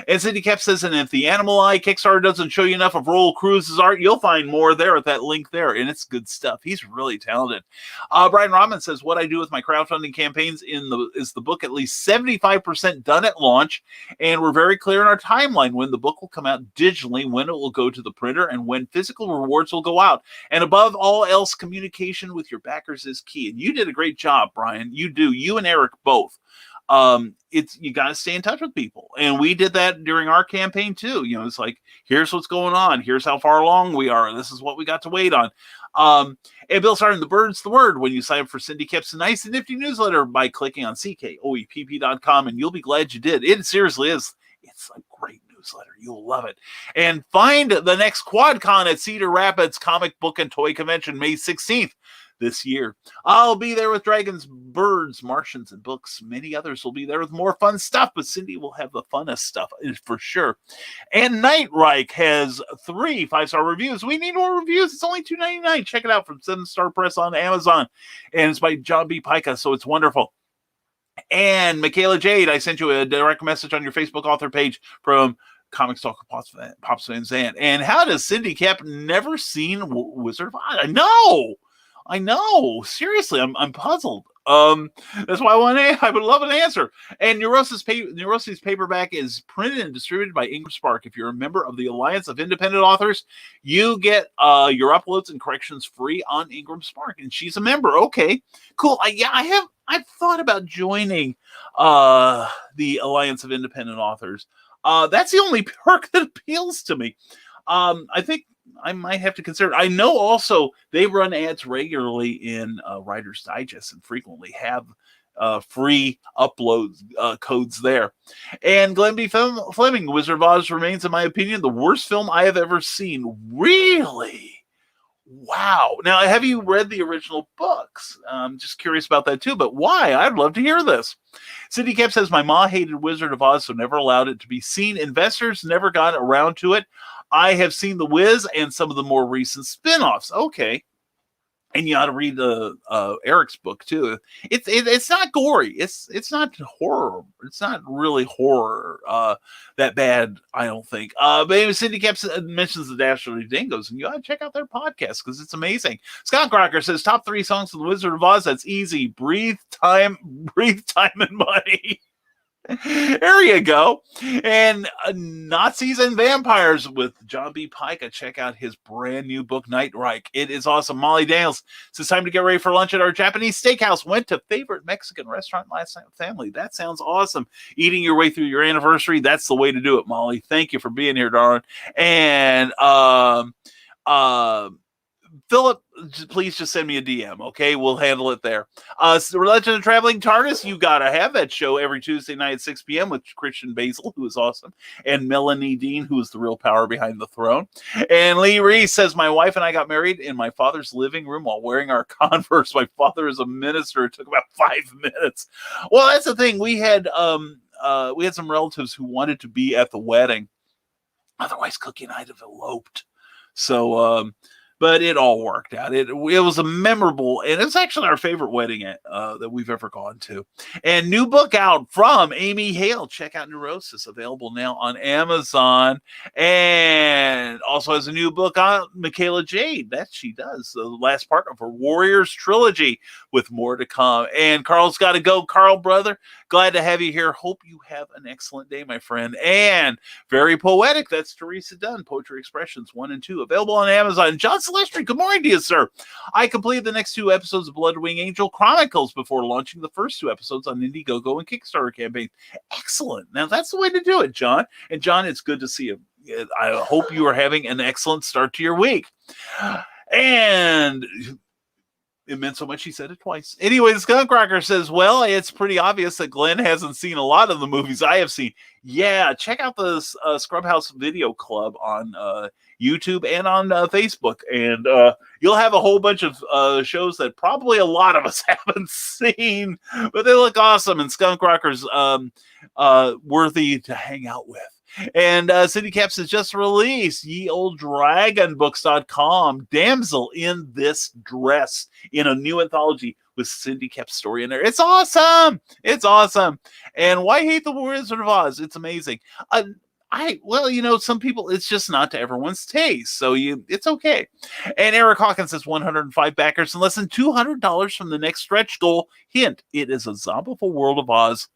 Speaker 2: And Cindy Cap says, and if the Animal Eye Kickstarter doesn't show you enough of Roel Cruz's art, you'll find more there at that link there. And it's good stuff. He's really talented. Brian Rodman says, what I do with my crowdfunding campaigns is the book at least 75% done at launch. And we're very clear in our timeline when the book will come out digitally, when it will go to the printer, and when physical rewards will go out. And above all else, communication with your backers is key. And you did a great job, Brian. You do. You and Eric both. You got to stay in touch with people, and we did that during our campaign too. It's like, here's what's going on. Here's how far along we are. This is what we got to wait on. And Bill Sartin, the bird's the word when you sign up for Cindy Cap's nice and nifty newsletter by clicking on ckoepp.com, and you'll be glad you did. It seriously is. It's a great newsletter. You'll love it. And find the next QuadCon at Cedar Rapids Comic Book and Toy Convention, May 16th. This year. I'll be there with dragons, birds, Martians, and books. Many others will be there with more fun stuff, but Cindy will have the funnest stuff for sure. And Nightreich has 3 5-star reviews. We need more reviews. It's only $2.99. Check it out from 7 Star Press on Amazon. And it's by John B. Pica, so it's wonderful. And Michaela Jade, I sent you a direct message on your Facebook author page from Comics Talk with Pops Van Zandt. And how does Cindy Cap never seen Wizard of Oz? I know. Seriously, I'm puzzled. That's why I would love an answer. And Neurosis paperback is printed and distributed by Ingram Spark. If you're a member of the Alliance of Independent Authors, you get your uploads and corrections free on Ingram Spark. And she's a member. Okay, cool. I've thought about joining the Alliance of Independent Authors. That's the only perk that appeals to me. I think I might have to consider. I know also they run ads regularly in Writer's Digest and frequently have free upload codes there. And Glenn B. Fleming, Wizard of Oz remains, in my opinion, the worst film I have ever seen. Really? Wow. Now, have you read the original books? I'm just curious about that too, but why? I'd love to hear this. Cindy Cap says, my ma hated Wizard of Oz, so never allowed it to be seen. Investors never got around to it. I have seen The Wiz and some of the more recent spin-offs. Okay. And you ought to read Eric's book too. It's not gory. It's not horror. It's not really horror that bad, I don't think. But anyway, Cindy Caps mentions the Dastardly Dingoes, and you ought to check out their podcast because it's amazing. Scott Crocker says top 3 songs of The Wizard of Oz. That's easy. Breathe, time, and money. There you go. And Nazis and Vampires with John B. Pica. Check out his brand new book, Night Reich. It is awesome. Molly Daniels, it's time to get ready for lunch at our Japanese steakhouse. Went to favorite Mexican restaurant last night with family. That sounds awesome. Eating your way through your anniversary, that's the way to do it, Molly. Thank you for being here, darling. And Philip, please just send me a DM, okay? We'll handle it there. So Legend of Traveling TARDIS, you got to have that show every Tuesday night at 6 p.m. with Christian Basil, who is awesome, and Melanie Dean, who is the real power behind the throne. And Lee Reese says, my wife and I got married in my father's living room while wearing our Converse. My father is a minister. It took about 5 minutes. Well, that's the thing. We had some relatives who wanted to be at the wedding. Otherwise, Cookie and I have eloped. So, but it all worked out. It was a memorable, and it's actually our favorite wedding that we've ever gone to. And new book out from Amy Hale. Check out Neurosis, available now on Amazon. And also has a new book on Michaela Jade. That she does. The last part of her Warriors trilogy with more to come. And Carl's got to go. Carl, brother, glad to have you here. Hope you have an excellent day, my friend. And very poetic. That's Teresa Dunn, Poetry Expressions 1 and 2, available on Amazon. John Celestri, good morning to you, sir. I completed the next 2 episodes of Bloodwing Angel Chronicles before launching the first 2 episodes on Indiegogo and Kickstarter campaign. Excellent. Now, that's the way to do it, John. And John, it's good to see you. I hope you are having an excellent start to your week. And it meant so much he said it twice. Anyway, the Skunkrocker says, well, it's pretty obvious that Glenn hasn't seen a lot of the movies I have seen. Yeah, check out the Scrubhouse Video Club on YouTube and on Facebook. And you'll have a whole bunch of shows that probably a lot of us haven't seen, but they look awesome. And Skunkrockers worthy to hang out with. And Cindy Caps has just released yeolddragonbooks.com, Damsel in This Dress, in a new anthology with Cindy Caps' story in there. It's awesome. It's awesome. And why hate the Wizard of Oz? It's amazing. Some people, it's just not to everyone's taste. So it's okay. And Eric Hawkins says 105 backers and less than $200 from the next stretch goal. Hint, it is a Zombiful World of Oz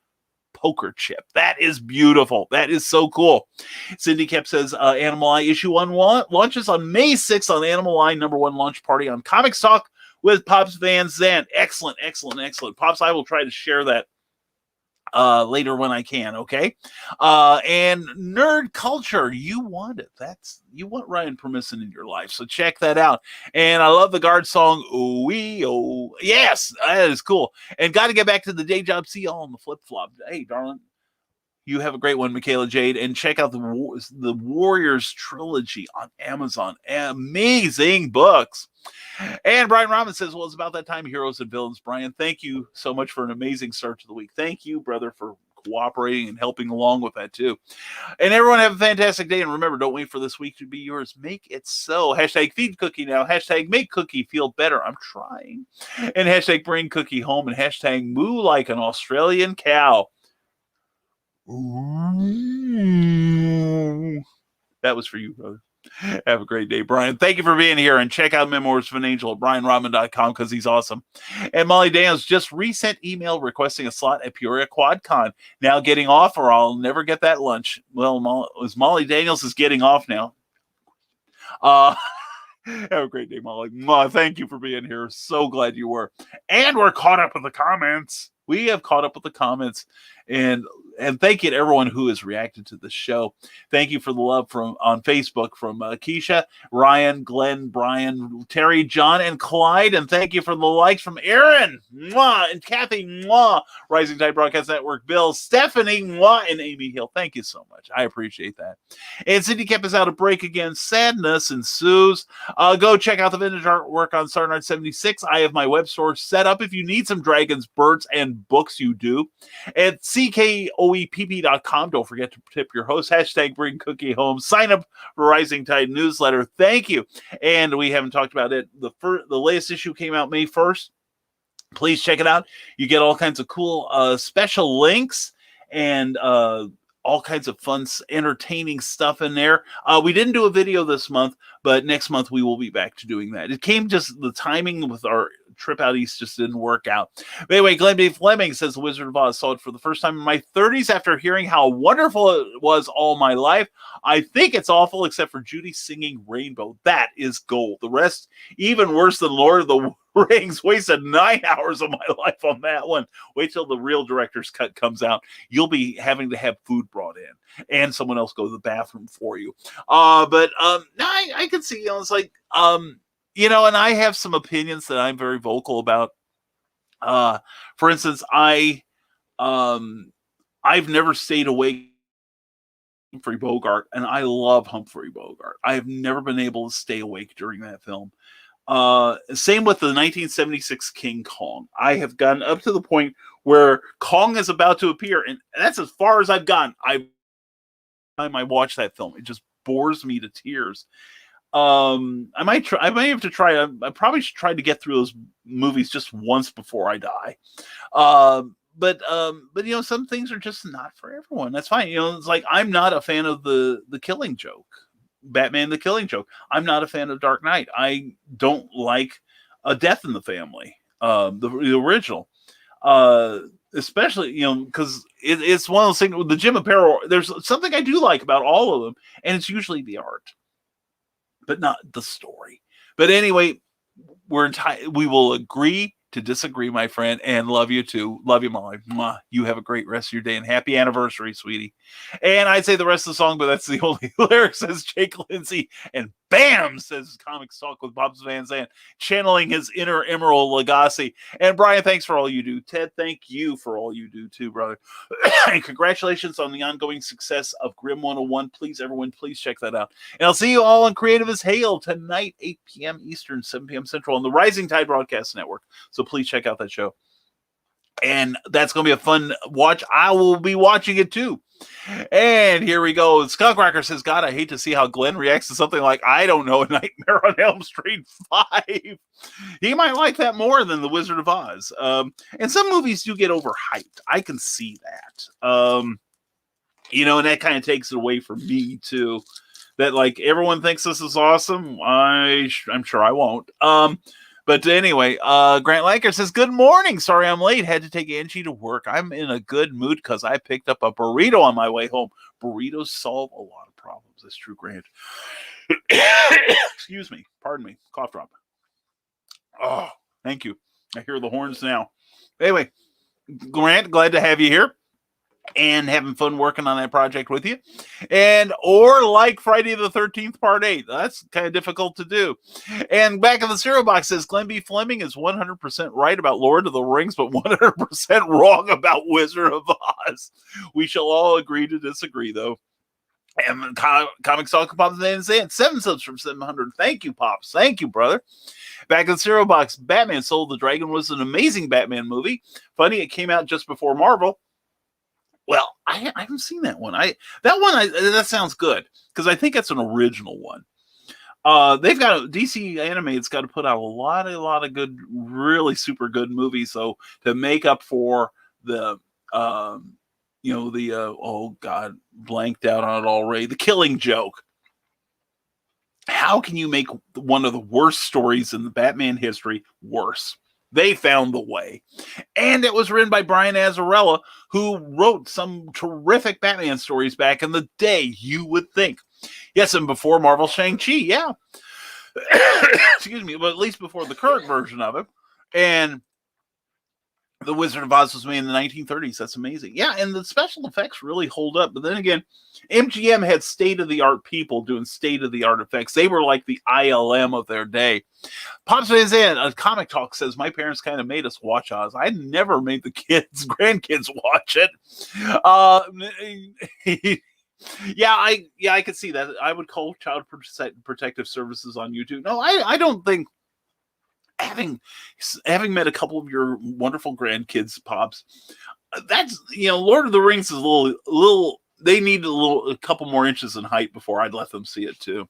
Speaker 2: poker chip. That is beautiful. That is so cool. Cindy Kep says Animal Eye issue 1 launches on May 6th on Animal Eye #1 launch party on Comics Talk with Pops Van Zandt. Excellent, excellent, excellent. Pops, I will try to share that later when I can, okay? And Nerd Culture, you want it. You want Ryan Permisson in your life, so check that out. And I love the Guard song, oh, yes, that is cool. And got to get back to the day job. See y'all on the flip-flop. Hey, darling, you have a great one, Michaela Jade, and check out the Warriors trilogy on Amazon. Amazing books. And Brian Robbins says, well, it's about that time, heroes and villains. Brian, thank you so much for an amazing start to the week. Thank you, brother, for cooperating and helping along with that, too. And everyone have a fantastic day. And remember, don't wait for this week to be yours. Make it so. Hashtag feed Cookie now. Hashtag make Cookie feel better. I'm trying. And hashtag bring Cookie home. And hashtag moo like an Australian cow. Ooh. That was for you, brother. Have a great day, Brian. Thank you for being here, and check out Memoirs of an Angel at brianrodman.com because he's awesome. And Molly Daniels just resent email requesting a slot at Peoria QuadCon. Now getting off, or I'll never get that lunch. Well, Molly Daniels is getting off now. Have a great day, Molly. Thank you for being here. So glad you were. And we're caught up with the comments. We have caught up with the comments, and thank you to everyone who has reacted to the show. Thank you for the love on Facebook from Keisha, Ryan, Glenn, Brian, Terry, John, and Clyde. And thank you for the likes from Aaron, mwah, and Kathy, mwah, Rising Tide Broadcast Network, Bill, Stephanie, mwah, and Amy Hill. Thank you so much. I appreciate that. And Cindy kept us out of break again. Sadness ensues. Go check out the vintage artwork on Sarnard 76. I have my web store set up. If you need some dragons, birds, and books, you do. At CKO oepp.com. Don't forget to tip your host. Hashtag bring cookie home. Sign up for Rising Tide newsletter. Thank you. And we haven't talked about it. The latest issue came out May 1st. Please check it out. You get all kinds of cool special links and all kinds of fun, entertaining stuff in there. We didn't do a video this month, but next month we will be back to doing that. It came just the timing with our trip out east just didn't work out. But anyway, Glenn B. Fleming says The Wizard of Oz saw it for the first time in my 30s after hearing how wonderful it was all my life. I think it's awful except for Judy singing Rainbow. That is gold. The rest, even worse than Lord of the Rings. Wasted 9 hours of my life on that one. Wait till the real director's cut comes out. You'll be having to have food brought in and someone else go to the bathroom for you. But I can see, it's like, and I have some opinions that I'm very vocal about. For instance, I've never stayed awake Humphrey Bogart, and I love Humphrey Bogart. I have never been able to stay awake during that film. Same with the 1976 King Kong. I have gotten up to the point where Kong is about to appear, and that's as far as I've gotten. I watch that film, it just bores me to tears. I might have to try. I probably should try to get through those movies just once before I die. But some things are just not for everyone. That's fine. It's like I'm not a fan of the Killing Joke. Batman the Killing Joke. I'm not a fan of Dark Knight. I don't like A Death in the Family, the original. Especially, because it's one of those things with the Jim Aparo. There's something I do like about all of them, and it's usually the art, but not the story. But anyway, we will agree to disagree, my friend, and love you too. Love you, Molly. Mwah. You have a great rest of your day and happy anniversary, sweetie. And I'd say the rest of the song, but that's the only lyric, says Jake Lindsay. And bam, says Comics Talk with Bob Van Zandt, channeling his inner Emerald Lagasse. And Brian, thanks for all you do. Ted, thank you for all you do too, brother. And congratulations on the ongoing success of Grim 101. Please, everyone, please check that out. And I'll see you all on Creative as Hail tonight, 8 p.m. Eastern, 7 p.m. Central on the Rising Tide Broadcast Network. So please check out that show. And that's going to be a fun watch. I will be watching it too. And here we go. Skullcracker says, God, I hate to see how Glenn reacts to something like, I don't know, Nightmare on Elm Street 5. He might like that more than The Wizard of Oz. And some movies do get overhyped. I can see that. And that kind of takes it away from me too. That like everyone thinks this is awesome. I'm sure I won't. But anyway, Grant Lanker says, good morning. Sorry I'm late. Had to take Angie to work. I'm in a good mood because I picked up a burrito on my way home. Burritos solve a lot of problems. That's true, Grant. Excuse me. Pardon me. Cough drop. Oh, thank you. I hear the horns now. Anyway, Grant, glad to have you here. And having fun working on that project with you. Or like Friday the 13th Part 8. That's kind of difficult to do. And back in the cereal box says, Glenn B. Fleming is 100% right about Lord of the Rings, but 100% wrong about Wizard of Oz. We shall all agree to disagree, though. And Comics Talk Pops and saying 7 subs from 700. Thank you, Pops. Thank you, brother. Back in the cereal box, Batman Soul of the Dragon was an amazing Batman movie. Funny, it came out just before Marvel. Well, I haven't seen that one. That sounds good because I think that's an original one. They've got DC Animated's got to put out a lot of good, really super good movies. So to make up for the, oh God, blanked out on it already. The Killing Joke. How can you make one of the worst stories in the Batman history worse? They found the way. And it was written by Brian Azzarello, who wrote some terrific Batman stories back in the day, you would think. Yes, and before Marvel Shang-Chi, yeah. Excuse me, but at least before the current version of it. And The Wizard of Oz was made in the 1930s. That's amazing. Yeah, and the special effects really hold up. But then again, MGM had state-of-the-art people doing state-of-the-art effects. They were like the ILM of their day. Pops Van Zandt, a Comic Talk says, my parents kind of made us watch Oz. I never made the grandkids watch it. I could see that. I would call Child Protective Services on YouTube. No, I don't think having met a couple of your wonderful grandkids, Pops, that's, Lord of the Rings is a little. They need a couple more inches in height before I'd let them see it too.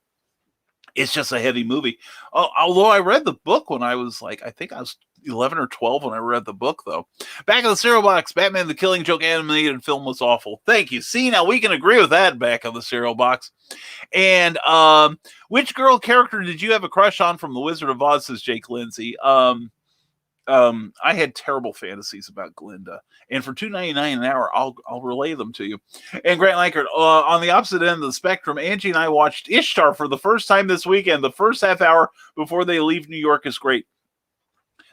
Speaker 2: It's just a heavy movie. Although I read the book when I was I think I was 11 or 12 when I read the book, though. Back in the cereal box, Batman the Killing Joke animated film was awful. Thank you. See, now we can agree with that. Back on the cereal box. And which girl character did you have a crush on from The Wizard of Oz, says Jake Lindsay? I had terrible fantasies about Glinda, and for $2.99 an hour, I'll relay them to you. And Grant Lankert, on the opposite end of the spectrum, Angie and I watched Ishtar for the first time this weekend. The first half hour before they leave New York is great.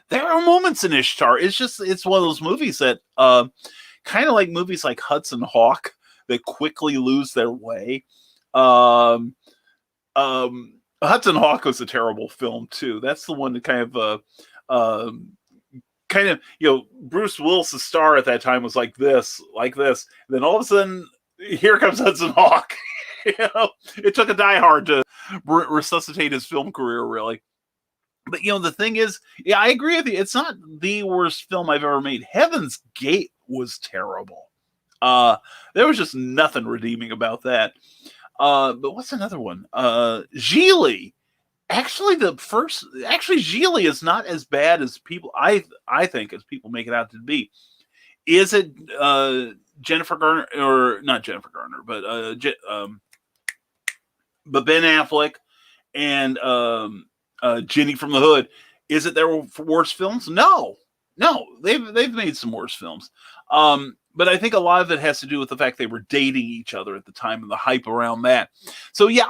Speaker 2: There are moments in Ishtar. It's one of those movies that kind of like movies like Hudson Hawk that quickly lose their way. Hudson Hawk was a terrible film too. That's the one that kind of Bruce Willis' star at that time was like this. And then all of a sudden, here comes Hudson Hawk. It took a Die Hard to resuscitate his film career, really. But the thing is, I agree with you. It's not the worst film I've ever made. Heaven's Gate was terrible. There was just nothing redeeming about that. But what's another one? Gigli. Actually, Gigli is not as bad as people I think as people make it out to be. Is it Jennifer Garner, or not Jennifer Garner, but Ben Affleck and Ginny from the Hood? Is it their worst films? No, they've made some worse films. But I think a lot of it has to do with the fact they were dating each other at the time and the hype around that. So yeah,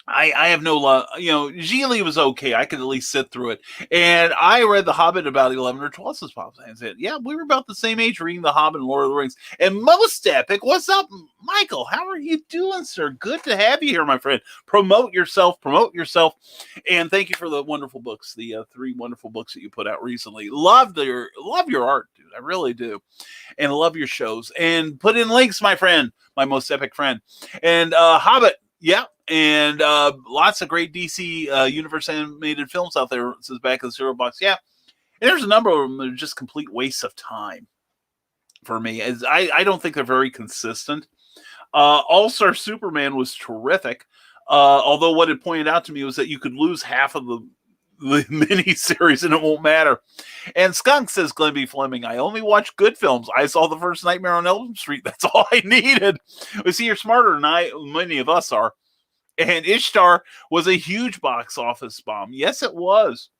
Speaker 2: I have no love. Gigli was okay. I could at least sit through it. And I read The Hobbit about 11 or 12, says Pop. I said, yeah, we were about the same age reading The Hobbit and Lord of the Rings. And most epic, what's up, Michael? How are you doing, sir? Good to have you here, my friend. Promote yourself. And thank you for the wonderful books, the 3 wonderful books that you put out recently. Love your art, dude. I really do. And love your shows. And put in links, my friend, my most epic friend. And Hobbit. Yeah, and lots of great DC Universe animated films out there, says Back in the Cereal Box. Yeah, and there's a number of them that are just complete wastes of time for me. As I don't think they're very consistent. All-Star Superman was terrific, although what it pointed out to me was that you could lose half of the mini-series and it won't matter. And Skunk says, Glenn B. Fleming, I only watch good films. I saw the first Nightmare on Elm Street. That's all I needed. We see you're smarter than many of us are. And Ishtar was a huge box office bomb. Yes, it was.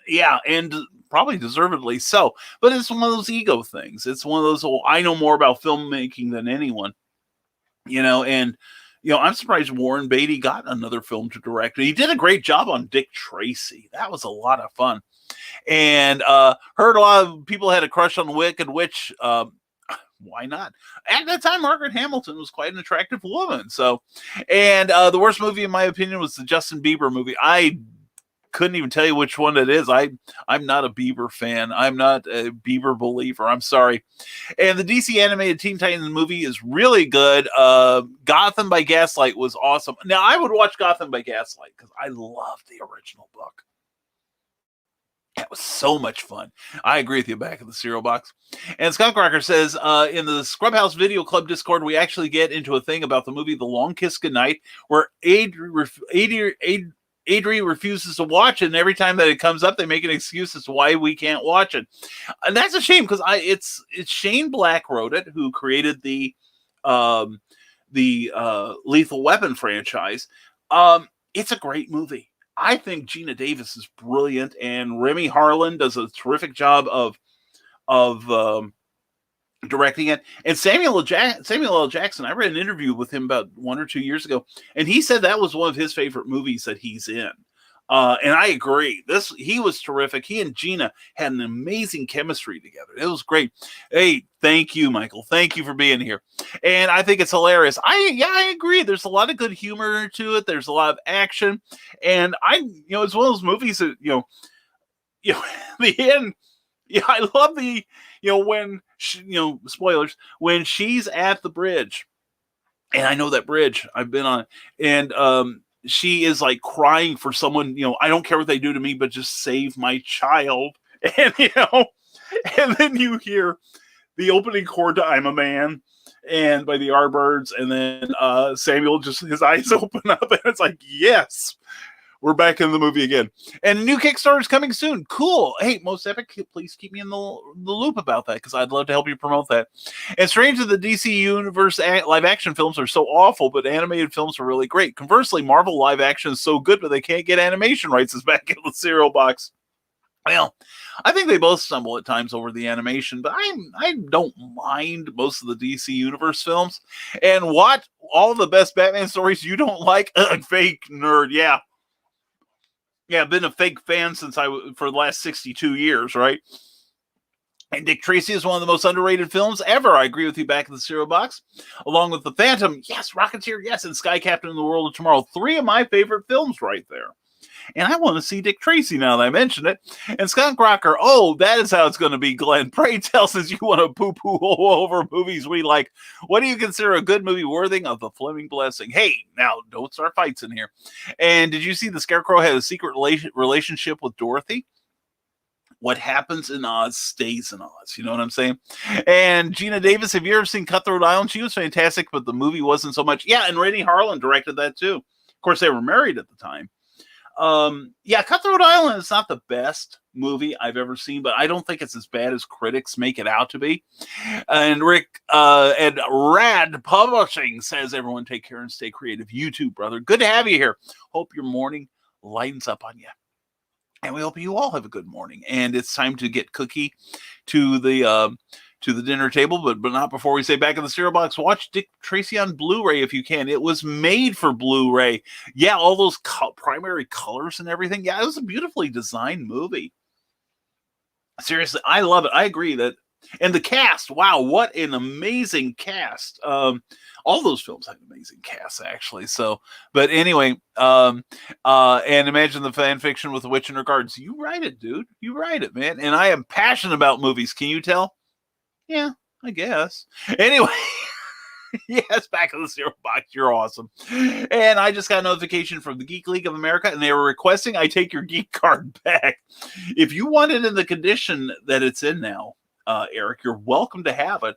Speaker 2: Yeah, and probably deservedly so. But it's one of those ego things. It's one of those, I know more about filmmaking than anyone. And I'm surprised Warren Beatty got another film to direct. And he did a great job on Dick Tracy. That was a lot of fun. And heard a lot of people had a crush on Wicked Witch. Why not? At that time, Margaret Hamilton was quite an attractive woman. So, and the worst movie, in my opinion, was the Justin Bieber movie. I couldn't even tell you which one it is. I'm not a Bieber fan. I'm not a Bieber believer. I'm sorry. And the DC animated Teen Titans movie is really good. Gotham by Gaslight was awesome. Now, I would watch Gotham by Gaslight because I love the original book. That was so much fun. I agree with you, Back in the Cereal Box. And Skunk Rocker says, in the Scrubhouse Video Club Discord, we actually get into a thing about the movie The Long Kiss Goodnight, where Adri refuses to watch it, and every time that it comes up, they make an excuse as to why we can't watch it. And that's a shame, because it's Shane Black wrote it, who created the Lethal Weapon franchise. It's a great movie. I think Gina Davis is brilliant, and Remy Harlan does a terrific job of directing it. And Samuel L. Jackson, I read an interview with him about 1 or 2 years ago, and he said that was one of his favorite movies that he's in. And I agree. He was terrific. He and Gina had an amazing chemistry together. It was great. Hey, thank you, Michael. Thank you for being here. And I think it's hilarious. I agree. There's a lot of good humor to it. There's a lot of action. And it's one of those movies that, the end. Yeah, I love when spoilers, when she's at the bridge, and I know that bridge, I've been on, and she is like crying for someone, I don't care what they do to me, but just save my child. And And then you hear the opening chord to I'm a Man and by the Yardbirds, and then Samuel, just his eyes open up, and it's like, yes, we're back in the movie again. And a new Kickstarter is coming soon. Cool. Hey, Most Epic, please keep me in the loop about that, because I'd love to help you promote that. And strange that the DC Universe live action films are so awful, but animated films are really great. Conversely, Marvel live action is so good, but they can't get animation rights, is back in the cereal box. Well, I think they both stumble at times over the animation, but I don't mind most of the DC Universe films. And what? All the best Batman stories you don't like? Fake nerd, yeah. Yeah, I've been a fake fan for the last 62 years, right? And Dick Tracy is one of the most underrated films ever. I agree with you, back in the cereal box. Along with The Phantom, yes, Rocketeer, yes, and Sky Captain in the World of Tomorrow. 3 of my favorite films right there. And I want to see Dick Tracy now that I mentioned it. And Skunk Rocker, oh, that is how it's going to be, Glenn. Pray tell, since you want to poo-poo all over movies we like, what do you consider a good movie worthy of the Fleming blessing? Hey, now, don't start fights in here. And did you see the Scarecrow had a secret relationship with Dorothy? What happens in Oz stays in Oz. You know what I'm saying? And Gina Davis, have you ever seen Cutthroat Island? She was fantastic, but the movie wasn't so much. Yeah, and Rennie Harlan directed that too. Of course, they were married at the time. Yeah, Cutthroat Island is not the best movie I've ever seen, but I don't think it's as bad as critics make it out to be. And Rick and Rad Publishing says, everyone take care and stay creative. You too, brother. Good to have you here. Hope your morning lightens up on you. And we hope you all have a good morning. And it's time to get Cookie to the dinner table, but not before we say, back in the cereal box, watch Dick Tracy on Blu-ray if you can. It was made for Blu-ray. Yeah, all those primary colors and everything. Yeah, it was a beautifully designed movie. Seriously, I love it. I agree that. And the cast, wow, what an amazing cast. All those films have amazing casts, actually. So, but anyway, and imagine the fan fiction with The Witch in Her Gardens. You write it, dude. You write it, man. And I am passionate about movies. Can you tell? Yeah, I guess. Anyway, yes, back in the cereal box. You're awesome. And I just got a notification from the Geek League of America, and they were requesting I take your geek card back. If you want it in the condition that it's in now, Eric, you're welcome to have it.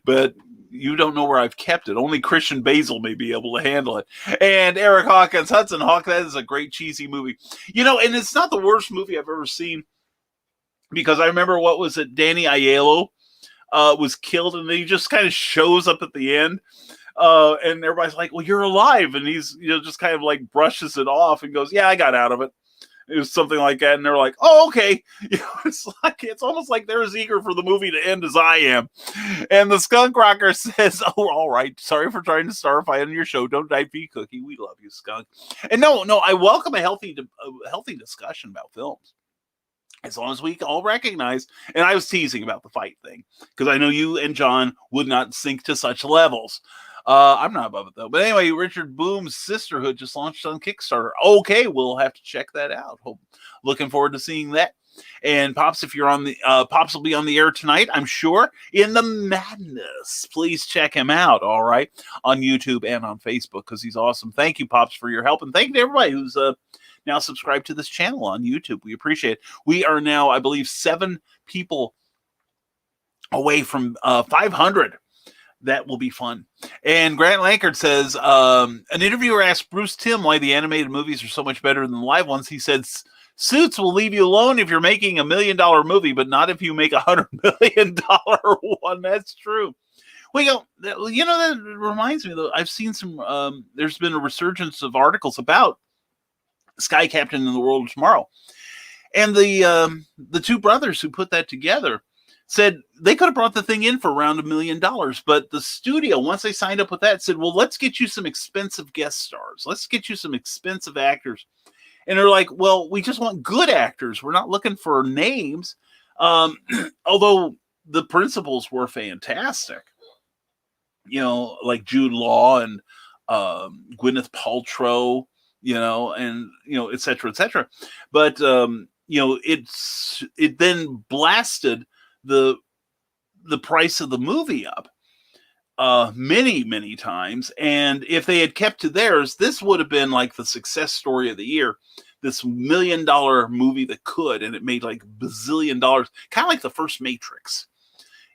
Speaker 2: But you don't know where I've kept it. Only Christian Basil may be able to handle it. And Eric Hawkins, Hudson Hawk, that is a great cheesy movie. You know, and it's not the worst movie I've ever seen. Because I remember, what was it, Danny Aiello was killed, and he just kind of shows up at the end. And everybody's like, well, you're alive. And he's, just kind of like brushes it off and goes, yeah, I got out of it. It was something like that. And they're like, oh, okay. It's almost like they're as eager for the movie to end as I am. And the Skunk Rocker says, oh, all right. Sorry for trying to star a fight on your show. Don't die, be Cookie. We love you, Skunk. And no, I welcome a healthy discussion about films. As long as we all recognize, and I was teasing about the fight thing, because I know you and John would not sink to such levels. I'm not above it, though. But anyway, Richard Boom's Sisterhood just launched on Kickstarter. Okay, we'll have to check that out. Looking forward to seeing that. And Pops, if you're on the Pops will be on the air tonight, I'm sure, in the madness. Please check him out, all right, on YouTube and on Facebook, because he's awesome. Thank you, Pops, for your help. And thank you to everybody who's now subscribe to this channel on YouTube. We appreciate it. We are now, I believe, 7 people away from 500. That will be fun. And Grant Lankard says, an interviewer asked Bruce Timm why the animated movies are so much better than the live ones. He said, Suits will leave you alone if you're making $1 million movie, but not if you make $100 million one. That's true. Well, that reminds me, though. I've seen some, there's been a resurgence of articles about Sky Captain in the World of Tomorrow. And the two brothers who put that together said they could have brought the thing in for around $1 million, but the studio, once they signed up with that, said, well, let's get you some expensive guest stars. Let's get you some expensive actors. And they're like, well, we just want good actors. We're not looking for names. Although the principals were fantastic. Like Jude Law and Gwyneth Paltrow, and, et cetera, et cetera. But, it then blasted the price of the movie up many, many times. And if they had kept to theirs, this would have been like the success story of the year. this $1 million movie that could, and it made like bazillion dollars, kind of like the first Matrix.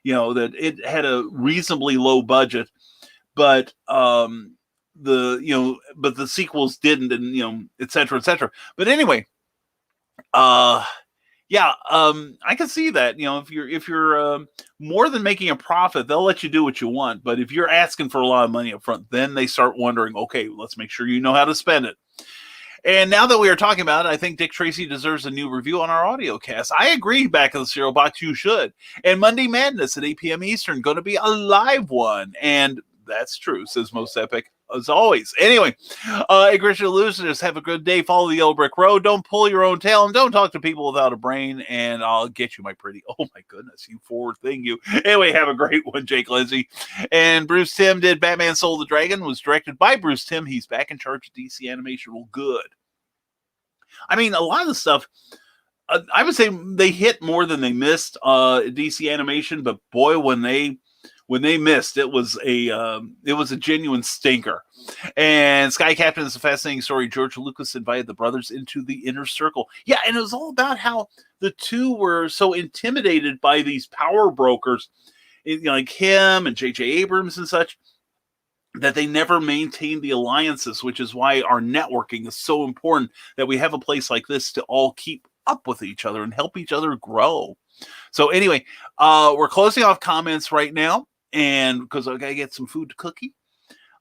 Speaker 2: That it had a reasonably low budget, but the sequels didn't, and et cetera, et cetera. But anyway, I can see that. If you're more than making a profit, they'll let you do what you want. But if you're asking for a lot of money up front, then they start wondering, okay, let's make sure you know how to spend it. And now that we are talking about it, I think Dick Tracy deserves a new review on our audio cast. I agree, back in the cereal box, you should. And Monday Madness at 8 p.m. Eastern, going to be a live one. And that's true, says Most Epic, as always. Anyway, Christian losers, have a good day. Follow the yellow brick road. Don't pull your own tail, and don't talk to people without a brain. And I'll get you, my pretty. Oh, my goodness, you forward thing, you. Anyway, have a great one, Jake Lindsay. And Bruce Timm did Batman Soul of the Dragon, was directed by Bruce Timm. He's back in charge of DC Animation. Well, good. I mean, a lot of the stuff, I would say they hit more than they missed DC Animation, but boy, when they missed, it was a genuine stinker. And Sky Captain is a fascinating story. George Lucas invited the brothers into the inner circle. Yeah, and it was all about how the two were so intimidated by these power brokers, like him and J.J. Abrams and such, that they never maintained the alliances, which is why our networking is so important, that we have a place like this to all keep up with each other and help each other grow. So anyway, we're closing off comments right now, and because I gotta get some food to Cookie,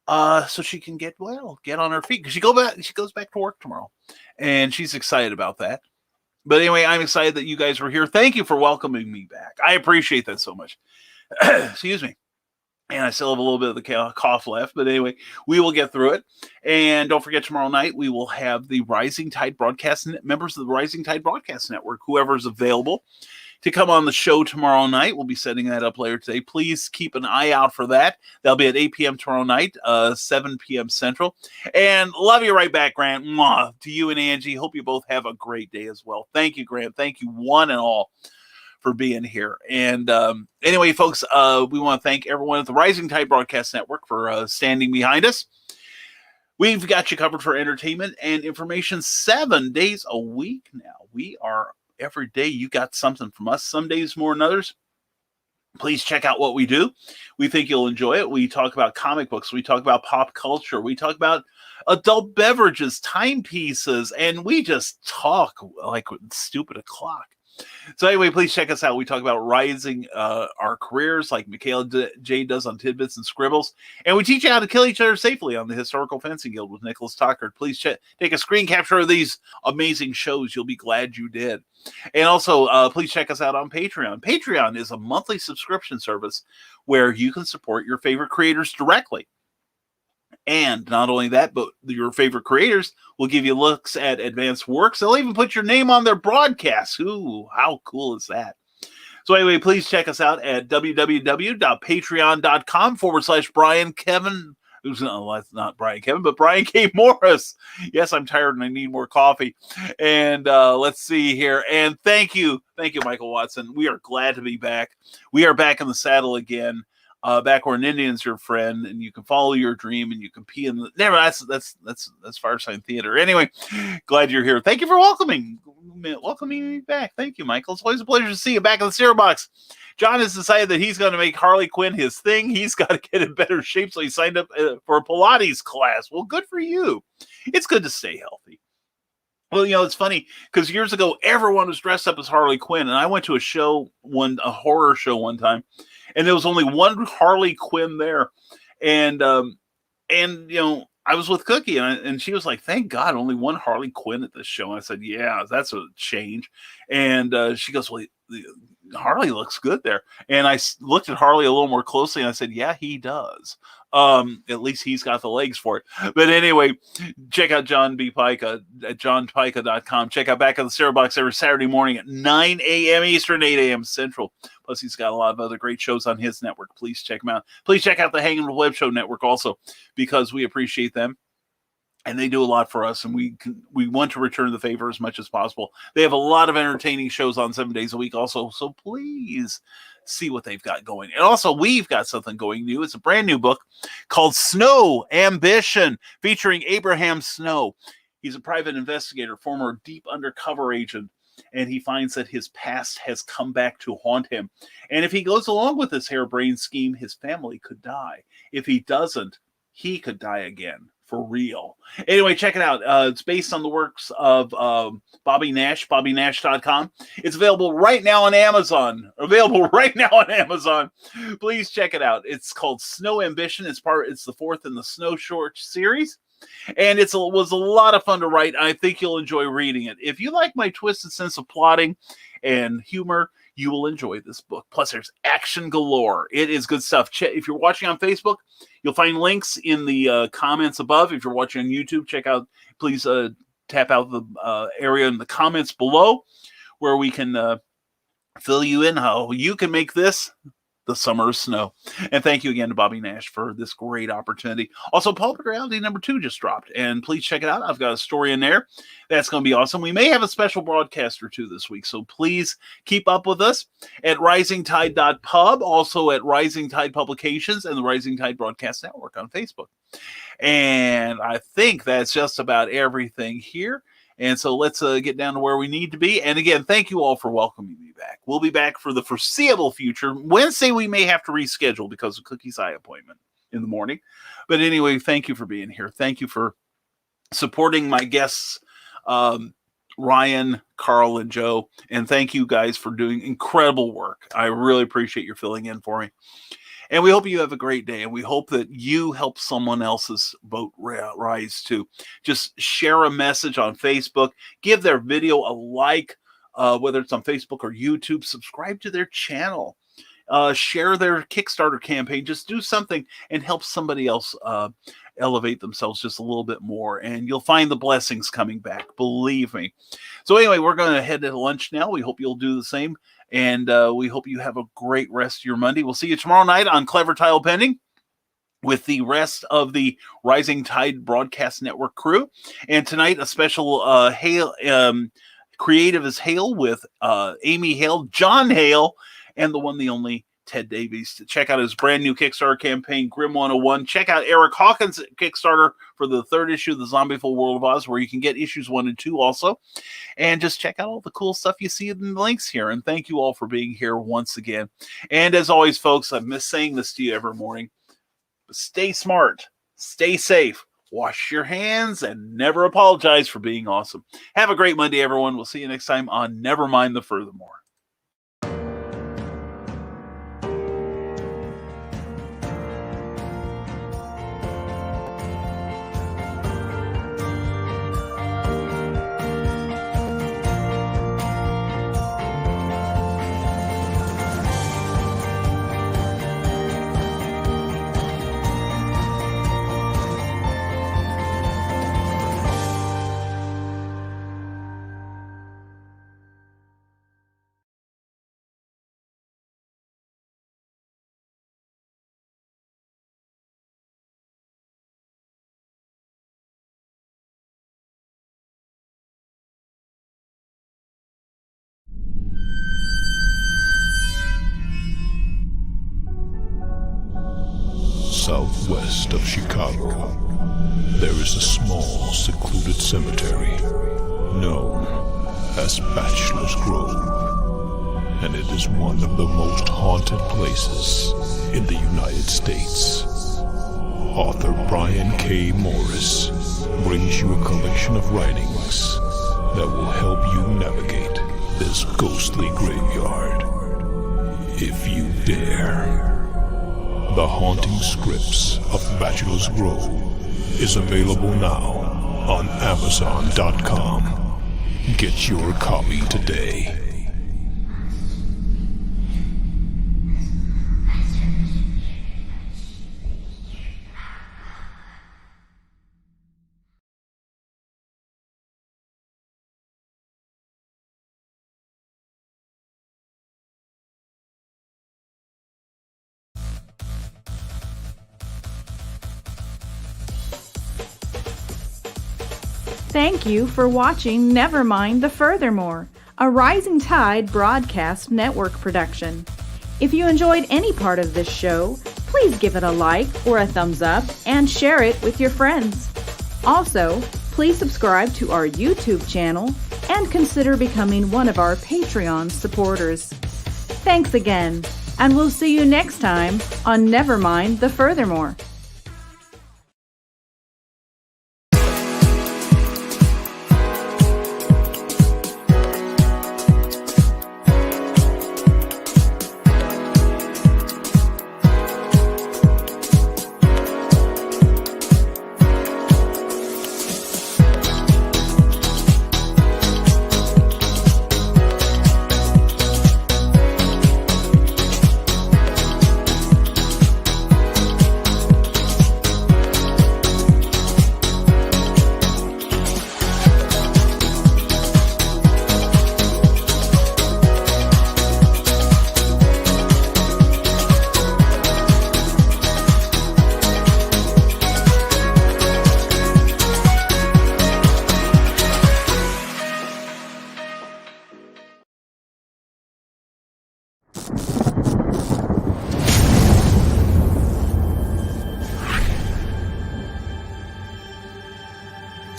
Speaker 2: so she can get on her feet, because she goes back to work tomorrow, and she's excited about that. But anyway, I'm excited that you guys were here. Thank you for welcoming me back. I appreciate that so much. Excuse me. And I still have a little bit of the cough left. But anyway, we will get through it. And don't forget, tomorrow night, we will have the Rising Tide Broadcast, members of the Rising Tide Broadcast Network, whoever's available, to come on the show tomorrow night. We'll be setting that up later today. Please keep an eye out for that. That'll be at 8 p.m. tomorrow night, 7 p.m. Central. And love you right back, Grant. Mwah, to you and Angie. Hope you both have a great day as well. Thank you, Grant. Thank you, one and all, for being here. And anyway, folks, we want to thank everyone at the Rising Tide Broadcast Network for standing behind us. We've got you covered for entertainment and information 7 days a week now. We are every day. You got something from us, some days more than others. Please check out what we do. We think you'll enjoy it. We talk about comic books. We talk about pop culture. We talk about adult beverages, timepieces, and we just talk like stupid o'clock. So anyway, please check us out. We talk about rising our careers, like Michaela J does on Tidbits and Scribbles. And we teach you how to kill each other safely on the Historical Fencing Guild with Nicholas Tucker. Please take a screen capture of these amazing shows. You'll be glad you did. And also, please check us out on Patreon. Patreon is a monthly subscription service where you can support your favorite creators directly. And not only that, but your favorite creators will give you looks at advanced works. They'll even put your name on their broadcasts. Ooh, how cool is that? So anyway, please check us out at www.patreon.com/Brian Kevin. No, that's not Brian Kevin, but Brian K. Morris. Yes, I'm tired and I need more coffee. And let's see here. And thank you, Michael Watson. We are glad to be back. We are back in the saddle again. Back where an Indian's your friend, and you can follow your dream, and you can pee in the. Never. That's Fireside Theater. Anyway, glad you're here. Thank you for welcoming me back. Thank you, Michael. It's always a pleasure to see you back in the cereal box. John has decided that he's going to make Harley Quinn his thing. He's got to get in better shape, so he signed up for a Pilates class. Well, good for you. It's good to stay healthy. Well, it's funny because years ago, everyone was dressed up as Harley Quinn, and I went to a horror show one time. And there was only one Harley Quinn there. And I was with Cookie, and she was like, thank God, only one Harley Quinn at this show. And I said, yeah, that's a change. And she goes, well, Harley looks good there. And I looked at Harley a little more closely, and I said, yeah, he does. At least he's got the legs for it. But anyway, check out John B. Pica at johnpica.com. Check out Back of the Cereal Box every Saturday morning at 9 a.m. Eastern, 8 a.m. Central. Plus, he's got a lot of other great shows on his network. Please check him out. Please check out the Hanging with Web Show network also, because we appreciate them. And they do a lot for us, and we want to return the favor as much as possible. They have a lot of entertaining shows on 7 days a week also, so please see what they've got going. And also, we've got something going new. It's a brand new book called Snow Ambition, featuring Abraham Snow. He's a private investigator, former deep undercover agent, and he finds that his past has come back to haunt him. And if he goes along with this harebrained scheme, his family could die. If he doesn't, he could die again. For real. Anyway, check it out. It's based on the works of Bobby Nash, BobbyNash.com. It's available right now on Amazon. Please check it out. It's called Snow Ambition. It's the fourth in the Snow Short series. And it was a lot of fun to write. I think you'll enjoy reading it. If you like my twisted sense of plotting and humor, you will enjoy this book. Plus, there's action galore. It is good stuff. If you're watching on Facebook, you'll find links in the comments above. If you're watching on YouTube, please tap out the area in the comments below where we can fill you in how you can make this the summer of snow. And thank you again to Bobby Nash for this great opportunity. Also, Public Reality number 2 just dropped, and please check it out. I've got a story in there that's going to be awesome. We may have a special broadcast or two this week, so please keep up with us at risingtide.pub, also at Rising Tide Publications and the Rising Tide Broadcast Network on Facebook. And I think that's just about everything here. And so let's get down to where we need to be. And again, thank you all for welcoming me back. We'll be back for the foreseeable future. Wednesday, we may have to reschedule because of Cookie's eye appointment in the morning. But anyway, thank you for being here. Thank you for supporting my guests, Ryan, Carl, and Joe. And thank you guys for doing incredible work. I really appreciate your filling in for me. And we hope you have a great day, and we hope that you help someone else's boat rise too. Just share a message on Facebook, give their video a like, whether it's on Facebook or YouTube, subscribe to their channel, share their Kickstarter campaign, just do something and help somebody else elevate themselves just a little bit more, and you'll find the blessings coming back, believe me. So anyway, we're going to head to lunch now. We hope you'll do the same. And we hope you have a great rest of your Monday. We'll see you tomorrow night on Clever Tile Pending with the rest of the Rising Tide Broadcast Network crew. And tonight, a special Creative is Hale with Amy Hale, John Hale, and the one, the only Ted Davies. To check out his brand new Kickstarter campaign, Grim 101. Check out Eric Hawkins' Kickstarter for the 3rd issue of the Zombieful World of Oz, where you can get issues 1 and 2 also. And just check out all the cool stuff you see in the links here. And thank you all for being here once again. And as always, folks, I miss saying this to you every morning. But stay smart, stay safe, wash your hands, and never apologize for being awesome. Have a great Monday, everyone. We'll see you next time on Nevermind the Furthermore.
Speaker 1: Southwest of Chicago, there is a small, secluded cemetery known as Bachelor's Grove, and it is one of the most haunted places in the United States. Author Brian K. Morris brings you a collection of writings that will help you navigate this ghostly graveyard, if you dare. The Haunting Scripts of Bachelor's Grove is available now on Amazon.com. Get your copy today.
Speaker 5: Thank you for watching Nevermind the Furthermore, a Rising Tide Broadcast Network production. If you enjoyed any part of this show, please give it a like or a thumbs up and share it with your friends. Also, please subscribe to our YouTube channel and consider becoming one of our Patreon supporters. Thanks again, and we'll see you next time on Nevermind the Furthermore.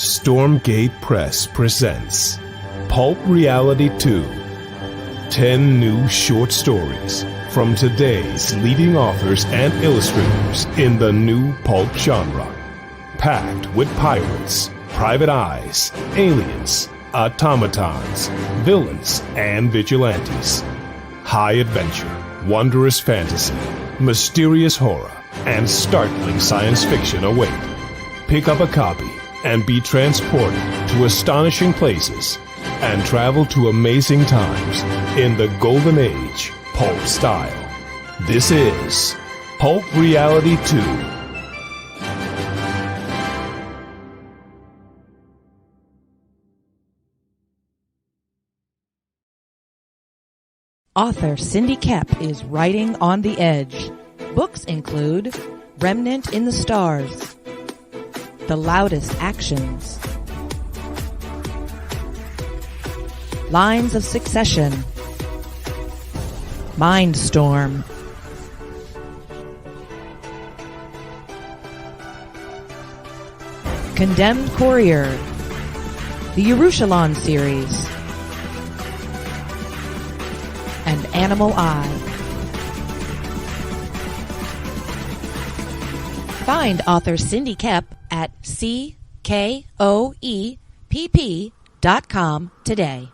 Speaker 1: Stormgate Press presents Pulp Reality 2. 10 new short stories from today's leading authors and illustrators in the new pulp genre. Packed with pirates, private eyes, aliens, automatons, villains, and vigilantes. High adventure, wondrous fantasy, mysterious horror, and startling science fiction await. Pick up a copy and be transported to astonishing places and travel to amazing times in the golden age pulp style. This is Pulp Reality 2.
Speaker 6: Author Cindy Kep is writing on the edge. Books include Remnant in the Stars, The Loudest Actions, Lines of Succession, Mindstorm, Condemned Courier, the Yerushalayim series, and Animal Eye. Find author Cindy Kep at CKOEPP.com today.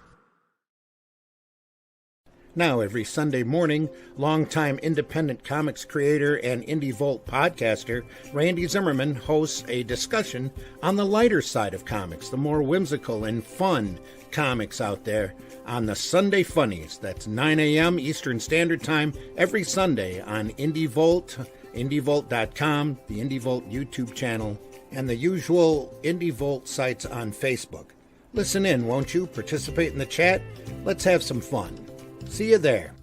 Speaker 7: Now, every Sunday morning, longtime independent comics creator and Indie Volt podcaster Randy Zimmerman hosts a discussion on the lighter side of comics, the more whimsical and fun comics out there on the Sunday Funnies. That's 9 a.m. Eastern Standard Time every Sunday on Indie Volt, indievolt.com, the Indie Volt YouTube channel, and the usual Indie Volt sites on Facebook. Listen in, won't you? Participate in the chat. Let's have some fun. See you there.